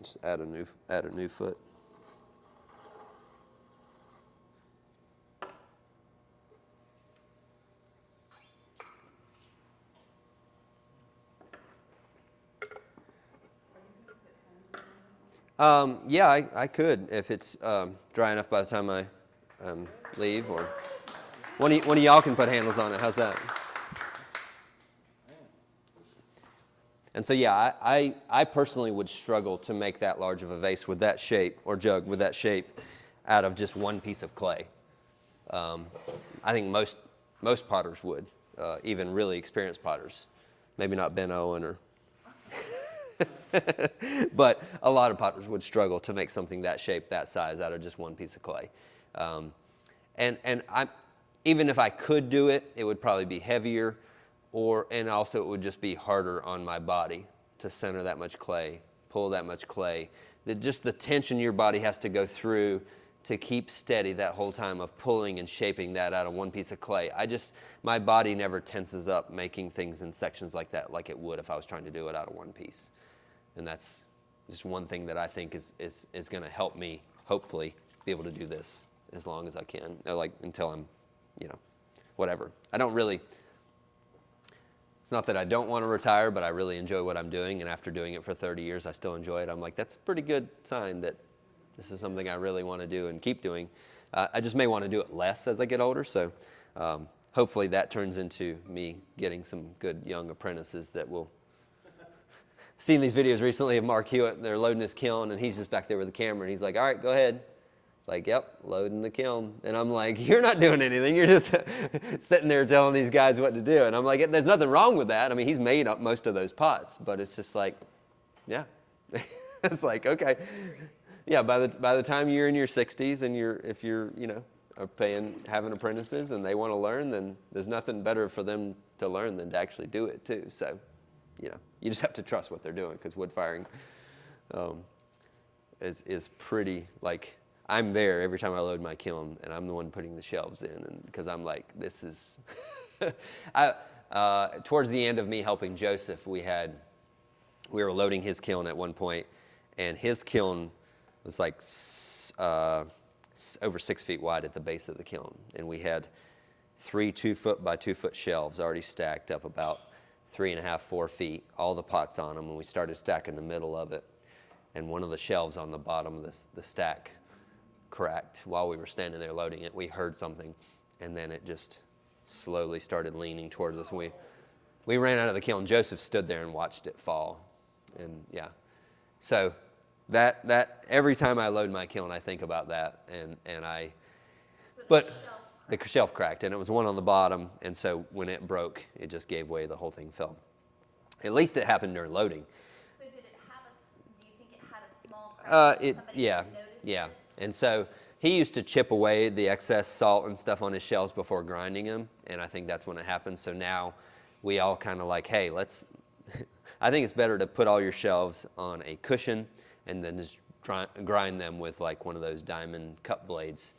Just add a new foot. Yeah, I could if it's dry enough by the time I leave, or one of y'all can put handles on it. How's that? And so yeah, I personally would struggle to make that large of a vase with that shape, or jug with that shape, out of just one piece of clay. I think most potters would, even really experienced potters. Maybe not Ben Owen or. But a lot of potters would struggle to make something that shape, that size, out of just one piece of clay. And even if I could do it, it would probably be heavier, and also it would just be harder on my body to center that much clay, pull that much clay. Just the tension your body has to go through to keep steady that whole time of pulling and shaping that out of one piece of clay. My body never tenses up making things in sections like that like it would if I was trying to do it out of one piece. And that's just one thing that I think is going to help me, hopefully, be able to do this as long as I can, like until I'm, whatever. I don't really, it's not that I don't want to retire, but I really enjoy what I'm doing, and after doing it for 30 years, I still enjoy it. I'm like, that's a pretty good sign that this is something I really want to do and keep doing. I just may want to do it less as I get older, so hopefully that turns into me getting some good young apprentices that will. Seen these videos recently of Mark Hewitt, and they're loading his kiln, and he's just back there with the camera, and he's like, all right, go ahead. It's like, yep, loading the kiln. And I'm like, you're not doing anything. You're just sitting there telling these guys what to do. And I'm like, there's nothing wrong with that. I mean, he's made up most of those pots, but it's just like, yeah. It's like, okay. Yeah, by the time you're in your 60s and if you're, are having apprentices and they want to learn, then there's nothing better for them to learn than to actually do it too. So, you just have to trust what they're doing, because wood firing is pretty, like, I'm there every time I load my kiln, and I'm the one putting the shelves in, and because I'm like, this is, towards the end of me helping Joseph, we were loading his kiln at one point, and his kiln was like over 6 feet wide at the base of the kiln, and we had 3 2-foot by 2-foot shelves already stacked up about 3.5, 4 feet, all the pots on them, and we started stacking the middle of it, and one of the shelves on the bottom of the stack cracked while we were standing there loading it. We heard something, and then it just slowly started leaning towards us. We ran out of the kiln. Joseph stood there and watched it fall, and yeah. So that every time I load my kiln, I think about that, but the shelf cracked, and it was one on the bottom, and so when it broke, it just gave way. The whole thing fell. At least it happened during loading. So did it have do you think it had a small crack? Yeah. And so he used to chip away the excess salt and stuff on his shelves before grinding them, and I think that's when it happened. So now we all kind of like, hey, I think it's better to put all your shelves on a cushion and then just grind them with like one of those diamond cup blades.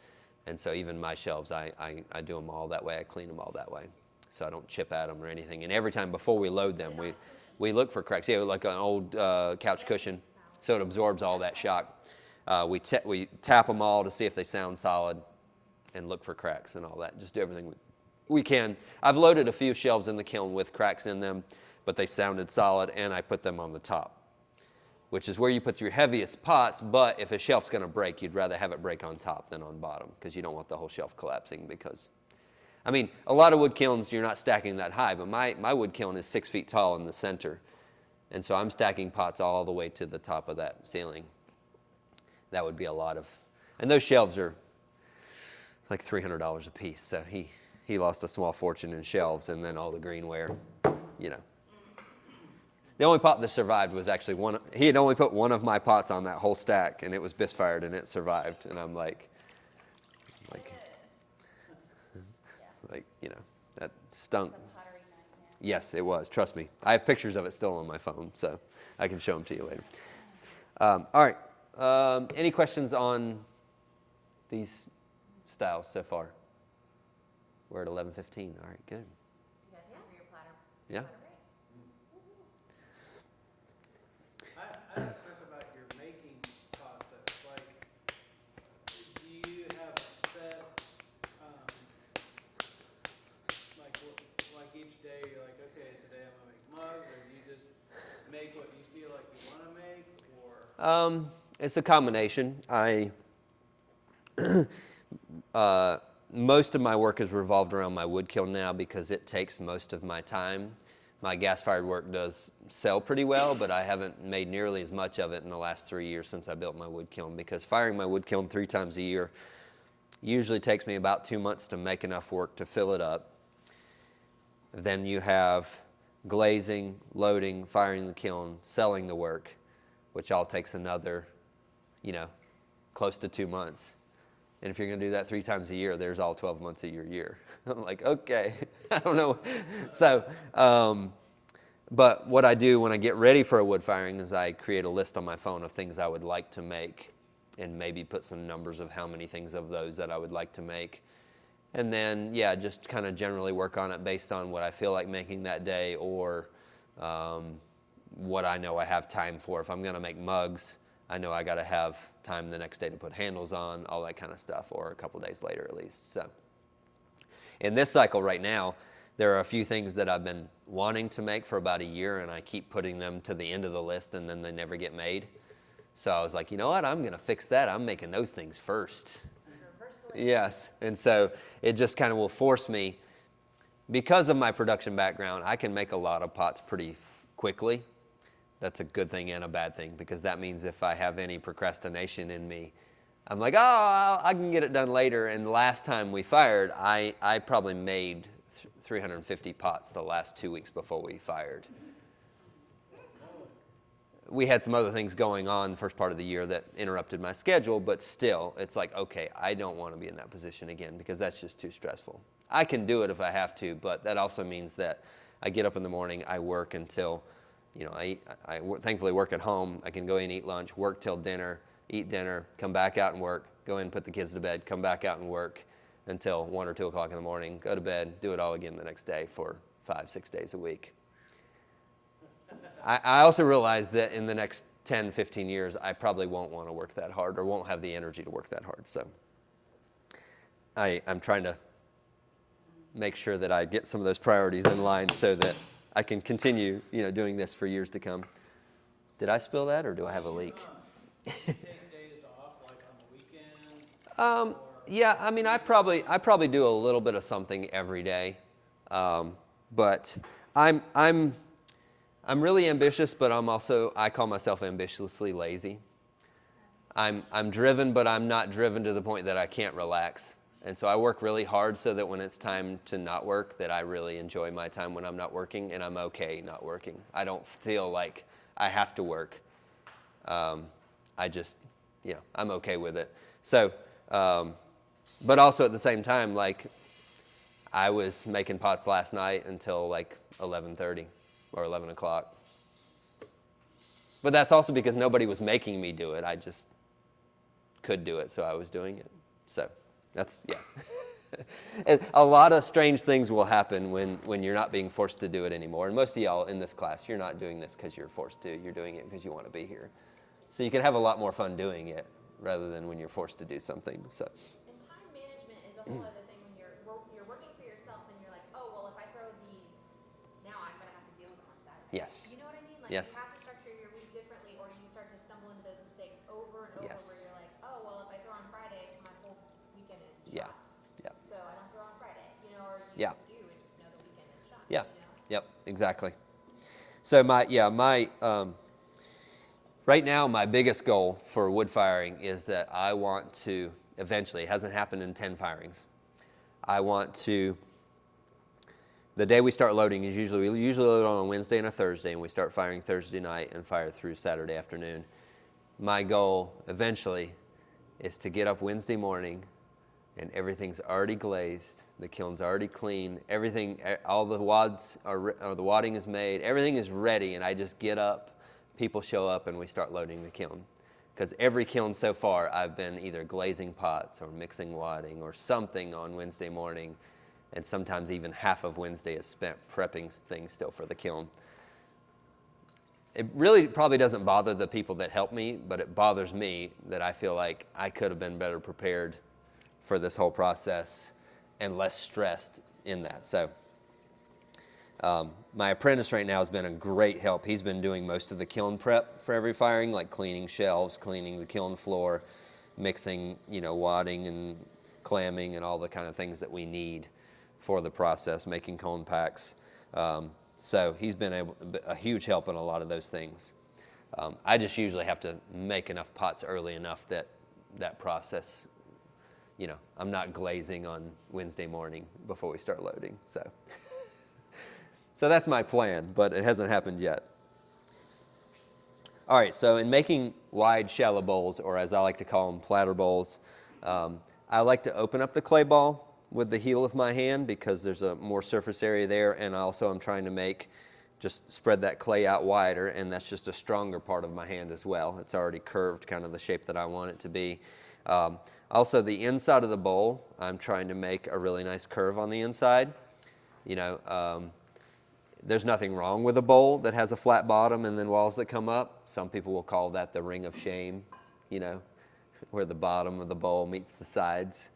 And so even my shelves, I do them all that way. I clean them all that way, so I don't chip at them or anything. And every time before we load them, we look for cracks. Yeah, like an old couch cushion, so it absorbs all that shock. We tap them all to see if they sound solid, and look for cracks and all that. Just do everything we can. I've loaded a few shelves in the kiln with cracks in them, but they sounded solid, and I put them on the top, which is where you put your heaviest pots. But if a shelf's going to break, you'd rather have it break on top than on bottom, because you don't want the whole shelf collapsing. Because, I mean, a lot of wood kilns, you're not stacking that high, but my wood kiln is 6 feet tall in the center, and so I'm stacking pots all the way to the top of that ceiling. That would be a lot of, and those shelves are like $300 a piece. So he lost a small fortune in shelves, and then all the greenware, The only pot that survived was actually he had only put one of my pots on that whole stack, and it was misfired, and it survived. And I'm like, that stunk. Pottery nightmare. Yes, it was. Trust me. I have pictures of it still on my phone, so I can show them to you later. All right. Any questions on these styles so far? We're at 11:15. All right, good. You got time for your platter. Yeah. I have a question about your making process. Like, do you have a set, like each day you're like, okay, today I'm gonna make mugs, or do you just make what you feel like you want to make, or? It's a combination. Most of my work is revolved around my wood kiln now, because it takes most of my time. My gas-fired work does sell pretty well, but I haven't made nearly as much of it in the last 3 years since I built my wood kiln, because firing my wood kiln 3 times a year usually takes me about 2 months to make enough work to fill it up. Then you have glazing, loading, firing the kiln, selling the work, which all takes another, close to 2 months. And if you're going to do that 3 times a year, there's all 12 months of your year. I'm like, okay, I don't know. So, but what I do when I get ready for a wood firing is I create a list on my phone of things I would like to make, and maybe put some numbers of how many things of those that I would like to make. And then, yeah, just kind of generally work on it based on what I feel like making that day, or what I know I have time for. If I'm going to make mugs, I know I got to have time the next day to put handles on, all that kind of stuff, or a couple days later at least. So in this cycle right now, there are a few things that I've been wanting to make for about a year, and I keep putting them to the end of the list, and then they never get made. So I was like, you know what, I'm going to fix that. I'm making those things first. Yes, and so it just kind of will force me, because of my production background, I can make a lot of pots pretty quickly. That's a good thing and a bad thing, because that means if I have any procrastination in me, I'm like, oh, I can get it done later. And the last time we fired, I probably made 350 pots the last 2 weeks before we fired. We had some other things going on the first part of the year that interrupted my schedule, but still, it's like, okay, I don't want to be in that position again because that's just too stressful. I can do it if I have to, but that also means that I get up in the morning, I work until, I thankfully work at home. I can go in and eat lunch, work till dinner, eat dinner, come back out and work, go in and put the kids to bed, come back out and work until 1 or 2 o'clock in the morning, go to bed, do it all again the next day for 5-6 days a week. I also realize that in the next 10, 15 years, I probably won't want to work that hard or won't have the energy to work that hard. So I'm trying to make sure that I get some of those priorities in line so that I can continue, doing this for years to come. Did I spill that or do I have a leak? Take days off, like on the weekend? Yeah, I mean, I probably do a little bit of something every day, but I'm really ambitious, but I call myself ambitiously lazy. I'm driven, but I'm not driven to the point that I can't relax. And so I work really hard so that when it's time to not work, that I really enjoy my time when I'm not working, and I'm okay not working. I don't feel like I have to work. I just, I'm okay with it. So, but also at the same time, like, I was making pots last night until like 11:30 or 11 o'clock. But that's also because nobody was making me do it. I just could do it, so I was doing it. So that's, yeah. And a lot of strange things will happen when you're not being forced to do it anymore. And most of y'all in this class, you're not doing this because you're forced to. You're doing it because you want to be here. So you can have a lot more fun doing it rather than when you're forced to do something. So. And time management is a whole other thing when you're working for yourself and you're like, oh, well, if I throw these, now I'm going to have to deal with them on Saturday. Yes. You know what I mean? Like, Yes. you have to structure your week differently, or you start to stumble into those mistakes over and over Yes. where you're like, oh, well, if I throw on Friday, my whole weekend is shot. Yeah. Yeah. So I don't throw on Friday, or you Yeah. do and just know the weekend is shot. Yeah. You know? Yep. Exactly. So right now, my biggest goal for wood firing is that I want to eventually, it hasn't happened in 10 firings, I want to, the day we start loading is we usually load on a Wednesday and a Thursday, and we start firing Thursday night and fire through Saturday afternoon. My goal eventually is to get up Wednesday morning and everything's already glazed, the kiln's already clean, everything, all the wads or the wadding is made, everything is ready, and I just get up, people show up, and we start loading the kiln. Because every kiln so far, I've been either glazing pots or mixing wadding or something on Wednesday morning, and sometimes even half of Wednesday is spent prepping things still for the kiln. It really probably doesn't bother the people that help me, but it bothers me that I feel like I could have been better prepared for this whole process and less stressed in that. So my apprentice right now has been a great help. He's been doing most of the kiln prep for every firing, like cleaning shelves, cleaning the kiln floor, mixing, wadding and clamming and all the kind of things that we need for the process, making cone packs. So he's been a huge help in a lot of those things. I just usually have to make enough pots early enough that process, I'm not glazing on Wednesday morning before we start loading. So that's my plan, but it hasn't happened yet. All right, so in making wide, shallow bowls, or as I like to call them, platter bowls, I like to open up the clay ball with the heel of my hand because there's a more surface area there, and also I'm trying to just spread that clay out wider, and that's just a stronger part of my hand as well. It's already curved, kind of the shape that I want it to be. Also, the inside of the bowl, I'm trying to make a really nice curve on the inside. There's nothing wrong with a bowl that has a flat bottom and then walls that come up. Some people will call that the ring of shame, where the bottom of the bowl meets the sides.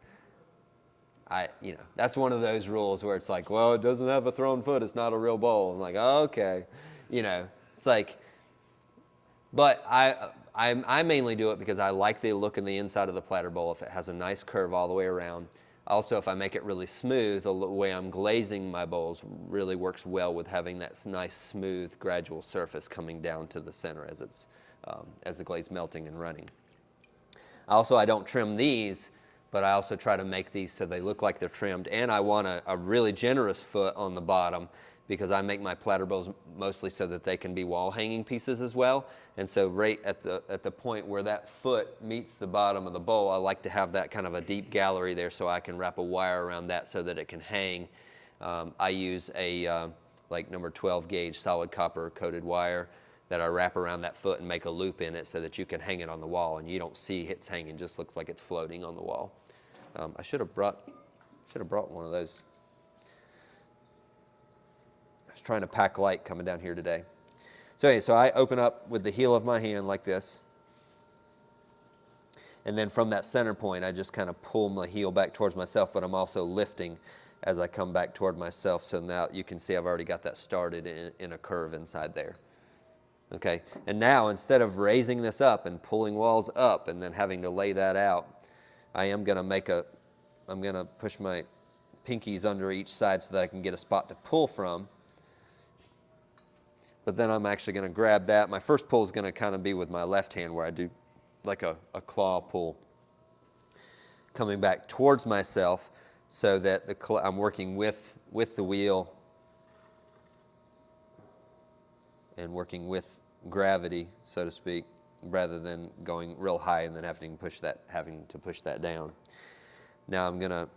That's one of those rules where it's like, well, it doesn't have a thrown foot, it's not a real bowl. I'm like, oh, okay. It's like, but I mainly do it because I like the look in the inside of the platter bowl if it has a nice curve all the way around. Also, if I make it really smooth, the way I'm glazing my bowls really works well with having that nice, smooth, gradual surface coming down to the center as the glaze melting and running. I don't trim these, but I also try to make these so they look like they're trimmed. And I want a really generous foot on the bottom, because I make my platter bowls mostly so that they can be wall hanging pieces as well. And so right at the point where that foot meets the bottom of the bowl, I like to have that kind of a deep gallery there so I can wrap a wire around that so that it can hang. I use a like number 12 gauge solid copper coated wire that I wrap around that foot and make a loop in it so that you can hang it on the wall and you don't see it's hanging, just looks like it's floating on the wall. I should have brought one of those. I was trying to pack light coming down here today. So anyway, so I open up with the heel of my hand like this. And then from that center point, I just kind of pull my heel back towards myself, but I'm also lifting as I come back toward myself. So now you can see I've already got that started in a curve inside there. Okay, and now instead of raising this up and pulling walls up and then having to lay that out, I'm going to push my pinkies under each side so that I can get a spot to pull from. But then I'm actually going to grab that. My first pull is going to kind of be with my left hand, where I do like a claw pull, coming back towards myself so that I'm working with the wheel and working with gravity, so to speak, rather than going real high and then having to push that down. Now I'm going to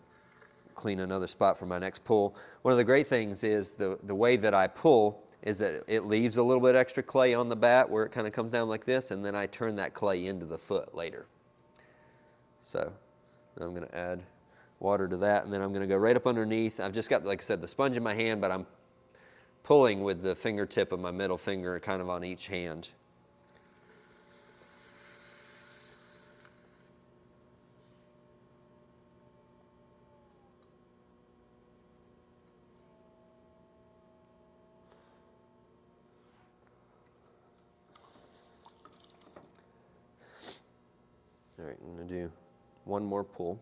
clean another spot for my next pull. One of the great things is the way that I pull is that it leaves a little bit extra clay on the bat where it kind of comes down like this, and then I turn that clay into the foot later. So I'm going to add water to that, and then I'm going to go right up underneath. I've just got, like I said, the sponge in my hand, but I'm pulling with the fingertip of my middle finger kind of on each hand. All right, I'm going to do one more pull.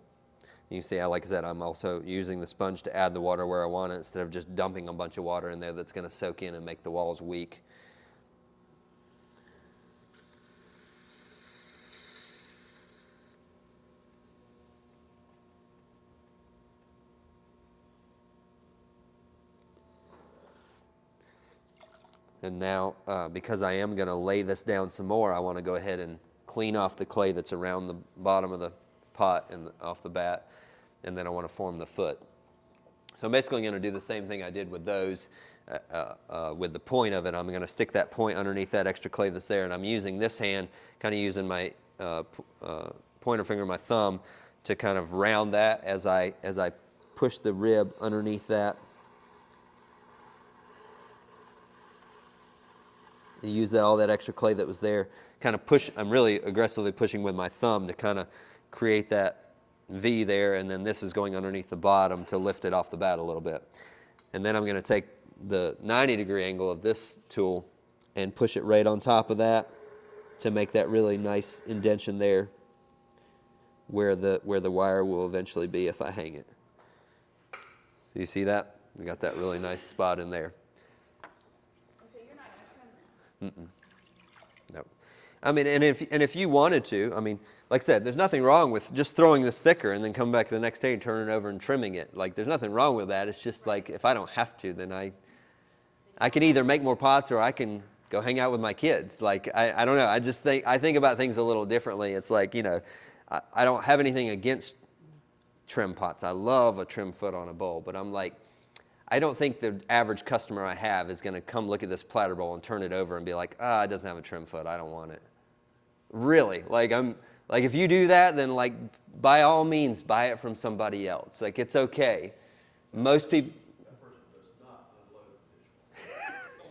You see how, like I said, I'm also using the sponge to add the water where I want it instead of just dumping a bunch of water in there that's going to soak in and make the walls weak. And now, because I am going to lay this down some more, I want to go ahead and clean off the clay that's around the bottom of the pot and off the bat, and then I want to form the foot. So I'm basically going to do the same thing I did with those. With the point of it, I'm going to stick that point underneath that extra clay that's there, and I'm using this hand, kind of using my pointer finger, my thumb, to kind of round that as I push the rib underneath that. Use all that extra clay that was there, kind of push. I'm really aggressively pushing with my thumb to kind of create that V there, and then this is going underneath the bottom to lift it off the bat a little bit. And then I'm going to take the 90-degree angle of this tool and push it right on top of that to make that really nice indentation there where the wire will eventually be if I hang it. Do you see that? We got that really nice spot in there. So you're not going to trim this? No. I mean, and if you wanted to, I mean, like I said, there's nothing wrong with just throwing this thicker and then coming back the next day and turning it over and trimming it. Like, there's nothing wrong with that. It's just like, if I don't have to, then I can either make more pots or I can go hang out with my kids. Like, I don't know. I think about things a little differently. It's like, you know, I don't have anything against trim pots. I love a trim foot on a bowl, but I'm like, I don't think the average customer I have is going to come look at this platter bowl and turn it over and be like, it doesn't have a trim foot. I don't want it. Really, like if you do that, then like by all means buy it from somebody else. Like, it's okay. Most people. That person does not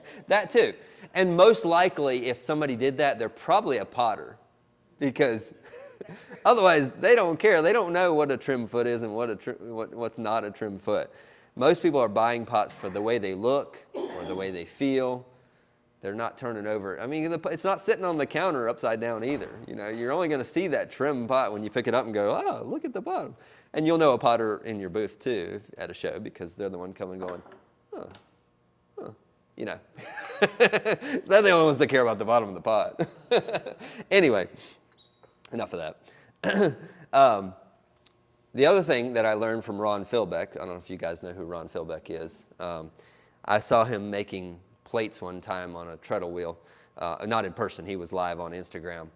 unload. That too, and most likely, if somebody did that, they're probably a potter, because otherwise they don't care. They don't know what a trim foot is and what's not a trim foot. Most people are buying pots for the way they look or the way they feel. They're not turning over. I mean, it's not sitting on the counter upside down either. You know, you're only going to see that trim pot when you pick it up and go, oh, look at the bottom. And you'll know a potter in your booth too at a show, because they're the one coming going, you know. So they're the only ones that care about the bottom of the pot. Anyway, enough of that. The other thing that I learned from Ron Philbeck, I don't know if you guys know who Ron Philbeck is. I saw him making plates one time on a treadle wheel. Not in person, he was live on Instagram.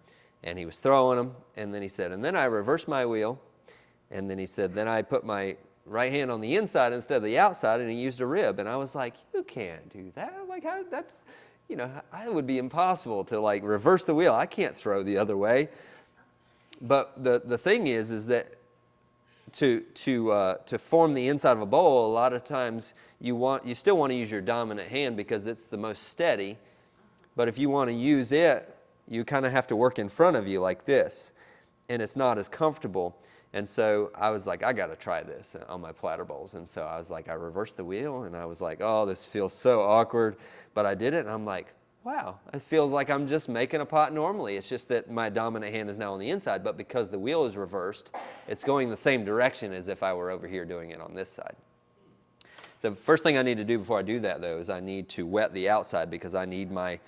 And he was throwing them, and then he said, and then I reversed my wheel, and then he said, then I put my right hand on the inside instead of the outside, and he used a rib. And I was like, you can't do that. Like, how, that's, you know, it would be impossible to like reverse the wheel. I can't throw the other way. But the thing is that to form the inside of a bowl, a lot of times you still want to use your dominant hand because it's the most steady. But if you want to use it, you kind of have to work in front of you like this, and it's not as comfortable. And so I was like, I got to try this on my platter bowls. And so I was like, I reversed the wheel, and I was like, oh, this feels so awkward. But I did it, and I'm like, wow, it feels like I'm just making a pot normally. It's just that my dominant hand is now on the inside, but because the wheel is reversed, it's going the same direction as if I were over here doing it on this side. So first thing I need to do before I do that, though, is I need to wet the outside because I need my,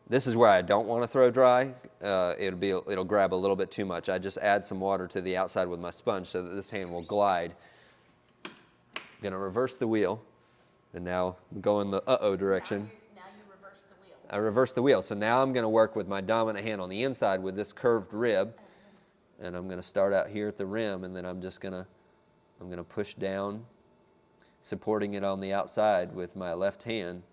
this is where I don't want to throw dry. It'll grab a little bit too much. I just add some water to the outside with my sponge so that this hand will glide. I'm going to reverse the wheel, and now I'm going the uh-oh direction. Now you reverse the wheel. I reverse the wheel. So now I'm going to work with my dominant hand on the inside with this curved rib, and I'm going to start out here at the rim, and then I'm going to push down, supporting it on the outside with my left hand.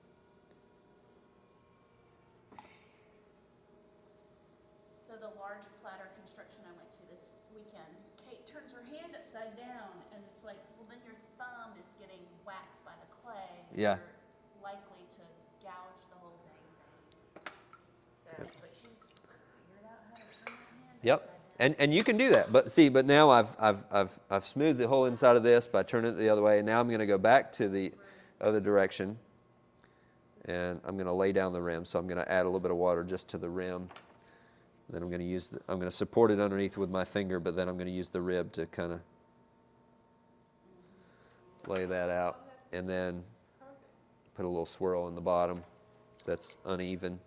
So the large platter construction I went to this weekend, Kate turns her hand upside down, and it's like, well, then your thumb is getting whacked by the clay. Yeah. You're likely to gouge the whole thing. So, but she's figured out how to turn her hand Yep. upside down. And you can do that, but now I've smoothed the whole inside of this by turning it the other way, and now I'm going to go back to the other direction, and I'm going to lay down the rim. So I'm going to add a little bit of water just to the rim. Then I'm going to support it underneath with my finger, but then I'm going to use the rib to kind of lay that out, and then put a little swirl in the bottom that's uneven.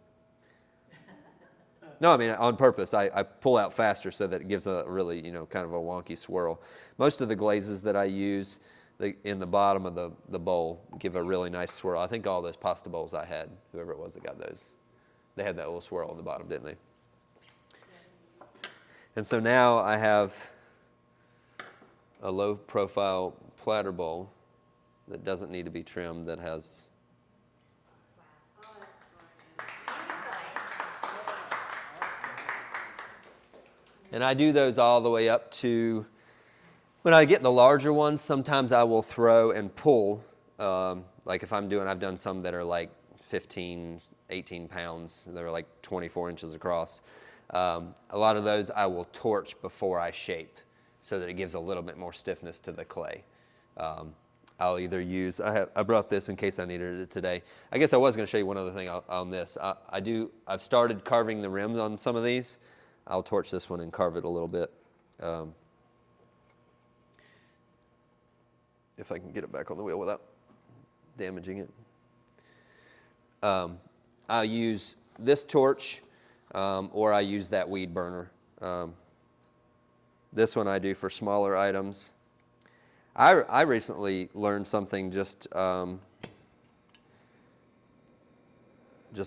No, I mean, on purpose. I pull out faster so that it gives a really, kind of a wonky swirl. Most of the glazes that I use in the bottom of the bowl give a really nice swirl. I think all those pasta bowls I had, whoever it was that got those, they had that little swirl on the bottom, didn't they? And so now I have a low-profile platter bowl that doesn't need to be trimmed, that has... And I do those all the way up to, when I get the larger ones, sometimes I will throw and pull. Like if I've done some that are like 15, 18 pounds. They're like 24 inches across. A lot of those I will torch before I shape so that it gives a little bit more stiffness to the clay. I'll either use, I brought this in case I needed it today. I guess I was going to show you one other thing on this. I've started carving the rims on some of these. I'll torch this one and carve it a little bit. If I can get it back on the wheel without damaging it. I'll use this torch or I use that weed burner. This one I do for smaller items. I recently learned something just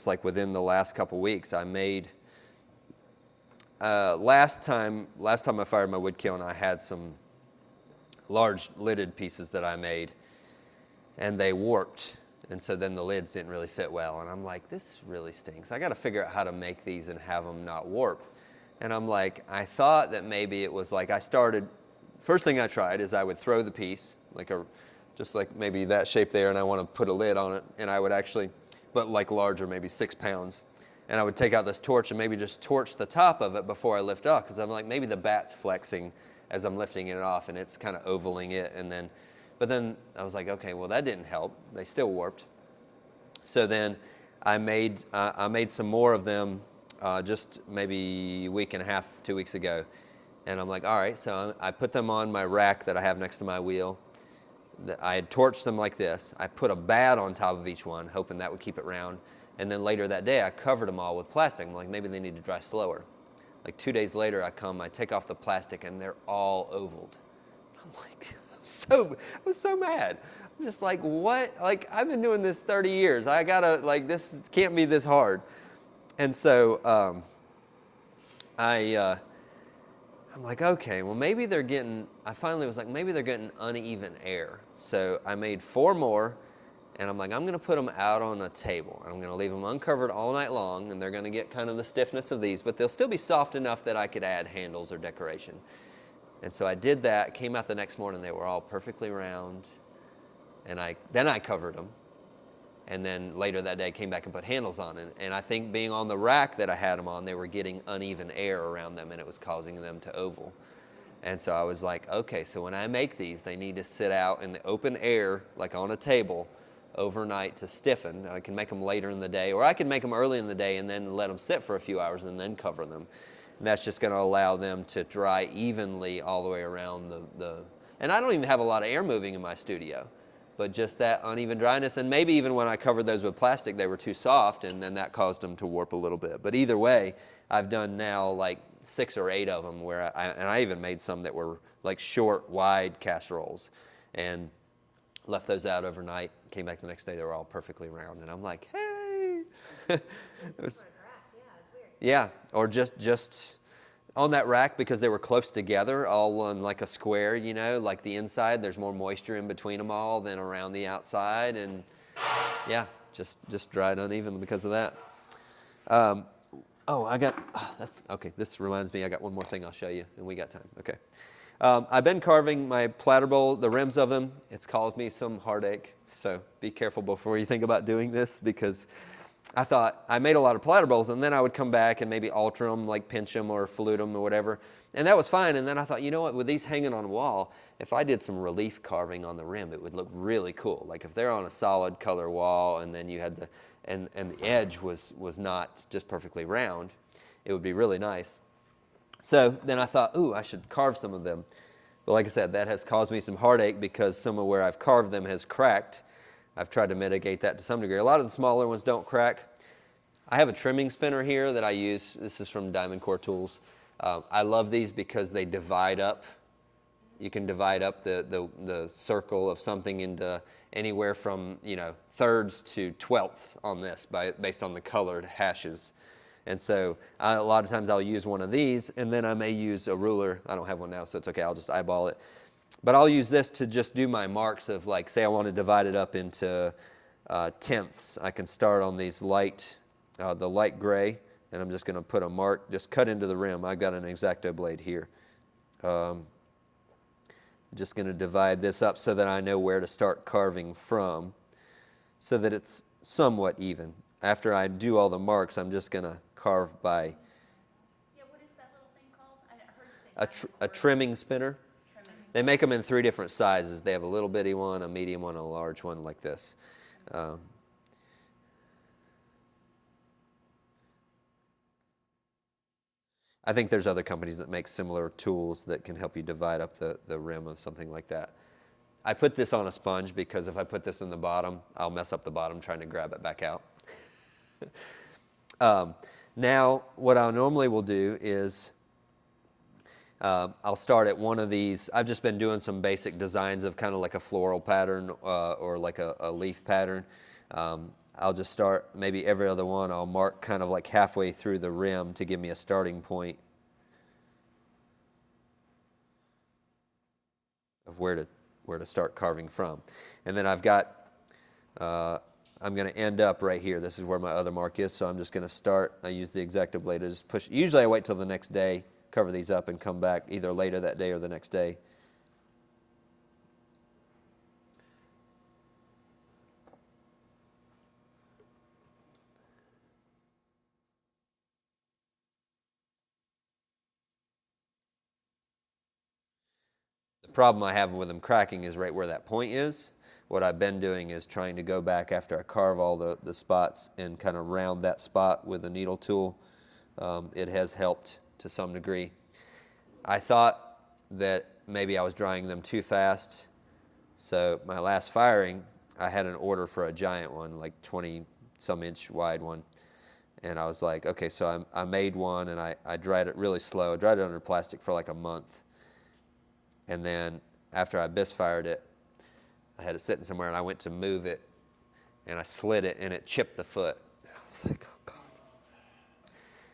like within the last couple weeks. I made... last time I fired my wood kiln, I had some large lidded pieces that I made, and they warped, and so then the lids didn't really fit well. And I'm like, this really stinks. I got to figure out how to make these and have them not warp. And I'm like, I thought that maybe it was like first thing I tried is I would throw the piece, just like maybe that shape there, and I want to put a lid on it, and I would actually, but like larger, maybe 6 pounds. And I would take out this torch and maybe just torch the top of it before I lift off, because I'm like, maybe the bat's flexing as I'm lifting it off, and it's kind of ovaling it. But then I was like, okay, well that didn't help. They still warped. So then I made some more of them just maybe a week and a half, 2 weeks ago. And I'm like, all right, so I put them on my rack that I have next to my wheel. I had torched them like this. I put a bat on top of each one, hoping that would keep it round. And then later that day, I covered them all with plastic. I'm like, maybe they need to dry slower. Like 2 days later, I take off the plastic, and they're all ovaled. I'm like, I was so mad. I'm just like, what? Like, I've been doing this 30 years. I gotta, like, this can't be this hard. And so I'm like, okay, well, maybe they're getting, I finally was like, maybe they're getting uneven air. So I made 4 more, and I'm like, I'm going to put them out on a table. I'm going to leave them uncovered all night long, and they're going to get kind of the stiffness of these, but they'll still be soft enough that I could add handles or decoration. And so I did that, came out the next morning, they were all perfectly round, and then I covered them. And then later that day, came back and put handles on it. And I think being on the rack that I had them on, they were getting uneven air around them, and it was causing them to oval. And so I was like, okay, so when I make these, they need to sit out in the open air, like on a table, overnight to stiffen. I can make them later in the day, or I can make them early in the day and then let them sit for a few hours and then cover them. And that's just going to allow them to dry evenly all the way around and I don't even have a lot of air moving in my studio. But just that uneven dryness, and maybe even when I covered those with plastic, they were too soft, and then that caused them to warp a little bit. But either way, I've done now like 6 or 8 of them where I even made some that were like short, wide casseroles, and left those out overnight. Came back the next day, they were all perfectly round, and I'm like, hey. It was, For a draft, yeah, it's weird. yeah, or just on that rack, because they were close together, all on like a square, you know, like the inside, there's more moisture in between them all than around the outside, and yeah, just dried unevenly because of that. Okay, this reminds me, I got one more thing I'll show you, and we got time, okay. I've been carving my platter bowl, the rims of them. It's caused me some heartache, so be careful before you think about doing this, because I thought I made a lot of platter bowls, and then I would come back and maybe alter them, like pinch them or flute them or whatever, and that was fine. And then I thought, you know what, with these hanging on a wall, if I did some relief carving on the rim, it would look really cool. Like if they're on a solid color wall, and then you had and the edge was not just perfectly round, it would be really nice. So then I thought, ooh, I should carve some of them. But like I said, that has caused me some heartache, because some of where I've carved them has cracked. I've tried to mitigate that to some degree. A lot of the smaller ones don't crack. I have a trimming spinner here that I use. This is from Diamond Core Tools. I love these because they divide up. You can divide up the circle of something into anywhere from, you know, thirds to twelfths on this based on the colored hashes. And so a lot of times I'll use one of these, and then I may use a ruler. I don't have one now, so it's okay. I'll just eyeball it. But I'll use this to just do my marks of, like, say I want to divide it up into tenths. I can start on these the light gray, and I'm just going to put a mark, just cut into the rim. I've got an X-Acto blade here. Just going to divide this up so that I know where to start carving from, so that it's somewhat even. After I do all the marks, I'm just going to carve by Yeah, what is that little thing called? I heard you say a trimming spinner. They make them in 3 different sizes. They have a little bitty one, a medium one, and a large one like this. I think there's other companies that make similar tools that can help you divide up the rim of something like that. I put this on a sponge because if I put this in the bottom, I'll mess up the bottom trying to grab it back out. Now, what I normally will do is I'll start at one of these. I've just been doing some basic designs of kind of like a floral pattern or like a leaf pattern. I'll just start maybe every other one. I'll mark kind of like halfway through the rim to give me a starting point of where to start carving from. And then I've got, I'm going to end up right here. This is where my other mark is, so I'm just going to start. I use the X-Acto blade to just push. Usually I wait till the next day, cover these up, and come back either later that day or the next day. The problem I have with them cracking is right where that point is. What I've been doing is trying to go back after I carve all the spots and kind of round that spot with a needle tool. It has helped to some degree. I thought that maybe I was drying them too fast. So my last firing, I had an order for a giant one, like 20-some inch wide one. And I was like, okay, so I made one, and I dried it really slow. I dried it under plastic for like a month. And then after I misfired it, I had it sitting somewhere, and I went to move it, and I slid it, and it chipped the foot. I was like, oh, God.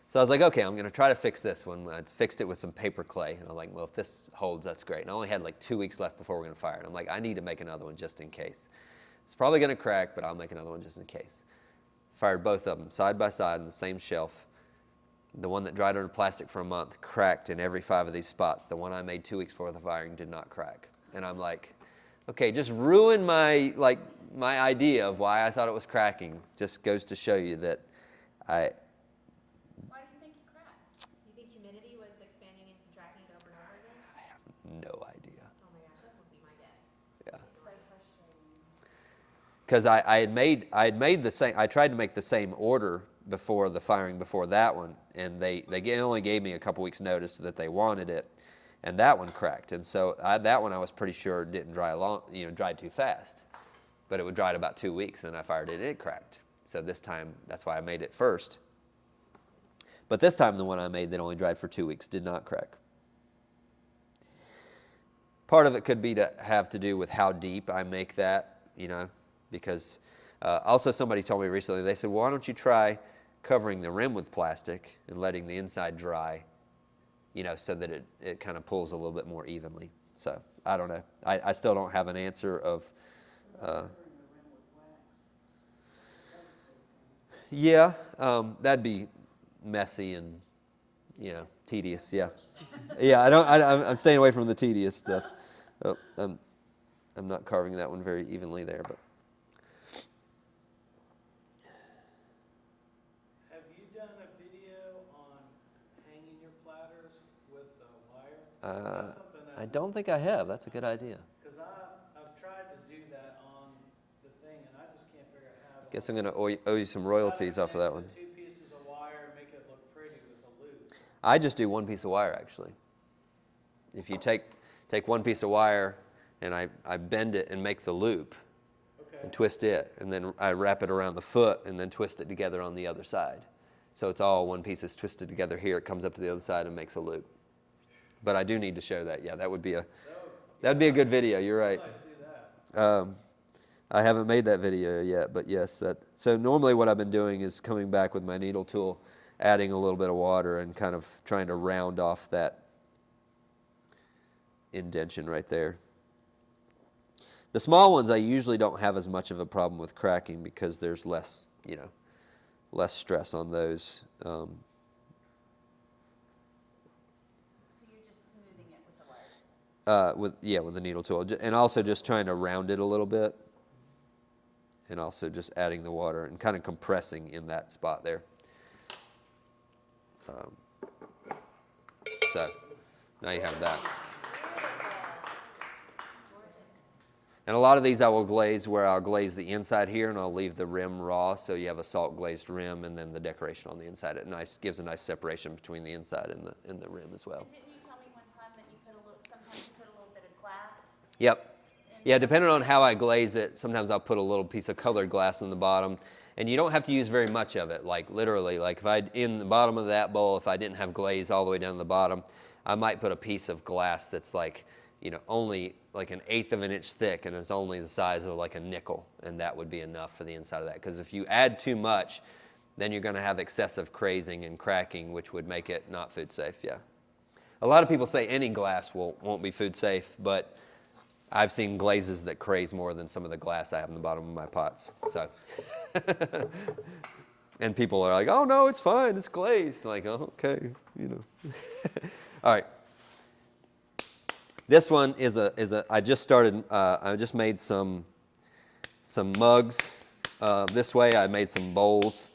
So I was like, okay, I'm going to try to fix this one. I fixed it with some paper clay. And I'm like, well, if this holds, that's great. And I only had like 2 weeks left before we're going to fire it. I'm like, I need to make another one just in case. It's probably going to crack, but I'll make another one just in case. Fired both of them side by side on the same shelf. The one that dried under plastic for a month cracked in every 5 of these spots. The one I made 2 weeks before the firing did not crack. And I'm like, okay, just ruin my idea of why I thought it was cracking. Just goes to show you that Why do you think it cracked? You think humidity was expanding and contracting it over and over again? no idea. Oh my gosh, that would be my guess. Yeah. It's so frustrating. Because I had made the same. I tried to make the same order before the firing before that one, and they only gave me a couple weeks notice that they wanted it, and that one cracked. And so that one I was pretty sure didn't dry dried too fast, but it would dry in about 2 weeks, and I fired it, it cracked. So this time, that's why I made it first. But this time, the one I made that only dried for 2 weeks did not crack. Part of it could be to have to do with how deep I make that, because also somebody told me recently, they said, well, why don't you try covering the rim with plastic and letting the inside dry, so that it kind of pulls a little bit more evenly. So I don't know. I still don't have an answer of. Yeah, that'd be messy and tedious. Yeah, yeah. I'm staying away from the tedious stuff. Oh, I'm not carving that one very evenly there, but. Have you done a video on hanging your platters with wire? That's something I don't think I have. That's a good idea. Because I've tried to do that on the thing, and I just can't figure out how to. Guess I'm going to owe you some royalties off of that one. Two pieces of wire, make it look pretty with a loop. I just do one piece of wire, actually. If you take one piece of wire and I bend it and make the loop and twist it, and then I wrap it around the foot and then twist it together on the other side. So it's all one piece is twisted together here. It comes up to the other side and makes a loop. But I do need to show that. Yeah, that would be a good video. You're right. I see that. I haven't made that video yet, but yes. So normally what I've been doing is coming back with my needle tool, adding a little bit of water and kind of trying to round off that indentation right there. The small ones I usually don't have as much of a problem with cracking because there's less stress on those. So you're just smoothing it with the wire? With the needle tool, and also just trying to round it a little bit, and also just adding the water and kind of compressing in that spot there. So now you have that. And a lot of these I will glaze where I'll glaze the inside here and I'll leave the rim raw, so you have a salt glazed rim and then the decoration on the inside. It gives a nice separation between the inside and the rim as well. And didn't you tell me one time that sometimes you put a little bit of glass? Yep. Yeah, depending on how I glaze it, sometimes I'll put a little piece of colored glass in the bottom. And you don't have to use very much of it, like literally. Like in the bottom of that bowl, if I didn't have glaze all the way down to the bottom, I might put a piece of glass that's like, only like 1/8 of an inch thick and is only the size of like a nickel, and that would be enough for the inside of that. Because if you add too much, then you're going to have excessive crazing and cracking, which would make it not food safe. Yeah. A lot of people say any glass won't be food safe, but I've seen glazes that craze more than some of the glass I have in the bottom of my pots. So, and people are like, "Oh no, it's fine, it's glazed." Like, oh, okay, All right. This one is I just started. I just made some mugs this way. I made some bowls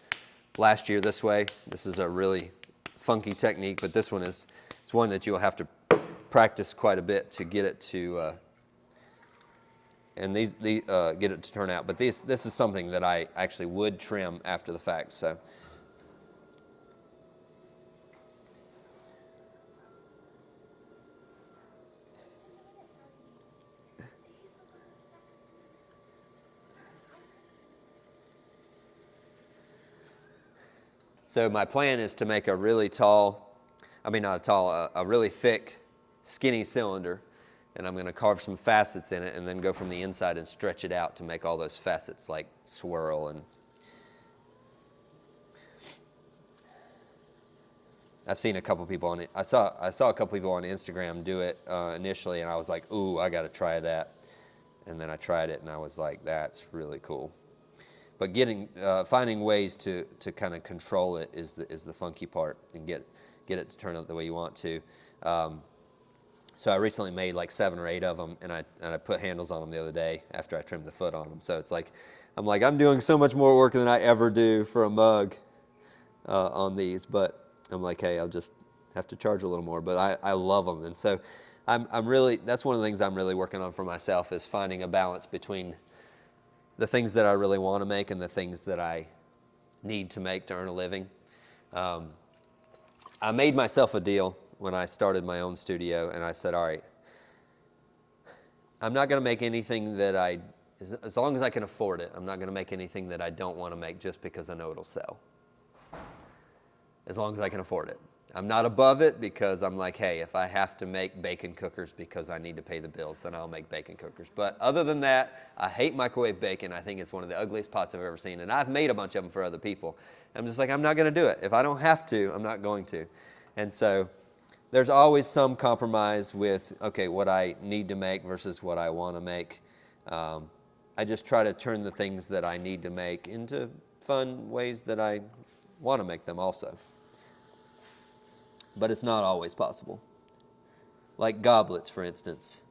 last year this way. This is a really funky technique, but this one it's one that you'll have to practice quite a bit to get it to. And get it to turn out. But this is something that I actually would trim after the fact. So. So my plan is to make a really tall, I mean not a tall, a really thick, skinny cylinder, and I'm going to carve some facets in it and then go from the inside and stretch it out to make all those facets like swirl. And I've seen a couple people on it. I saw a couple people on Instagram do it initially, and I was like, ooh, I got to try that. And then I tried it, and I was like, that's really cool. But finding ways to kind of control it is the funky part, and get it to turn out the way you want to. So I recently made like 7 or 8 of them, and I put handles on them the other day after I trimmed the foot on them. So it's like, I'm doing so much more work than I ever do for a mug on these. But I'm like, hey, I'll just have to charge a little more. But I love them, and so I'm really, that's one of the things I'm really working on for myself, is finding a balance between the things that I really want to make and the things that I need to make to earn a living. I made myself a deal when I started my own studio, and I said, all right, I'm not going to make anything that as long as I can afford it, I'm not going to make anything that I don't want to make just because I know it'll sell. As long as I can afford it. I'm not above it, because I'm like, hey, if I have to make bacon cookers because I need to pay the bills, then I'll make bacon cookers. But other than that, I hate microwave bacon. I think it's one of the ugliest pots I've ever seen. And I've made a bunch of them for other people. I'm just like, I'm not going to do it. If I don't have to, I'm not going to. And so there's always some compromise with, okay, what I need to make versus what I want to make. I just try to turn the things that I need to make into fun ways that I want to make them also. But it's not always possible. Like goblets, for instance.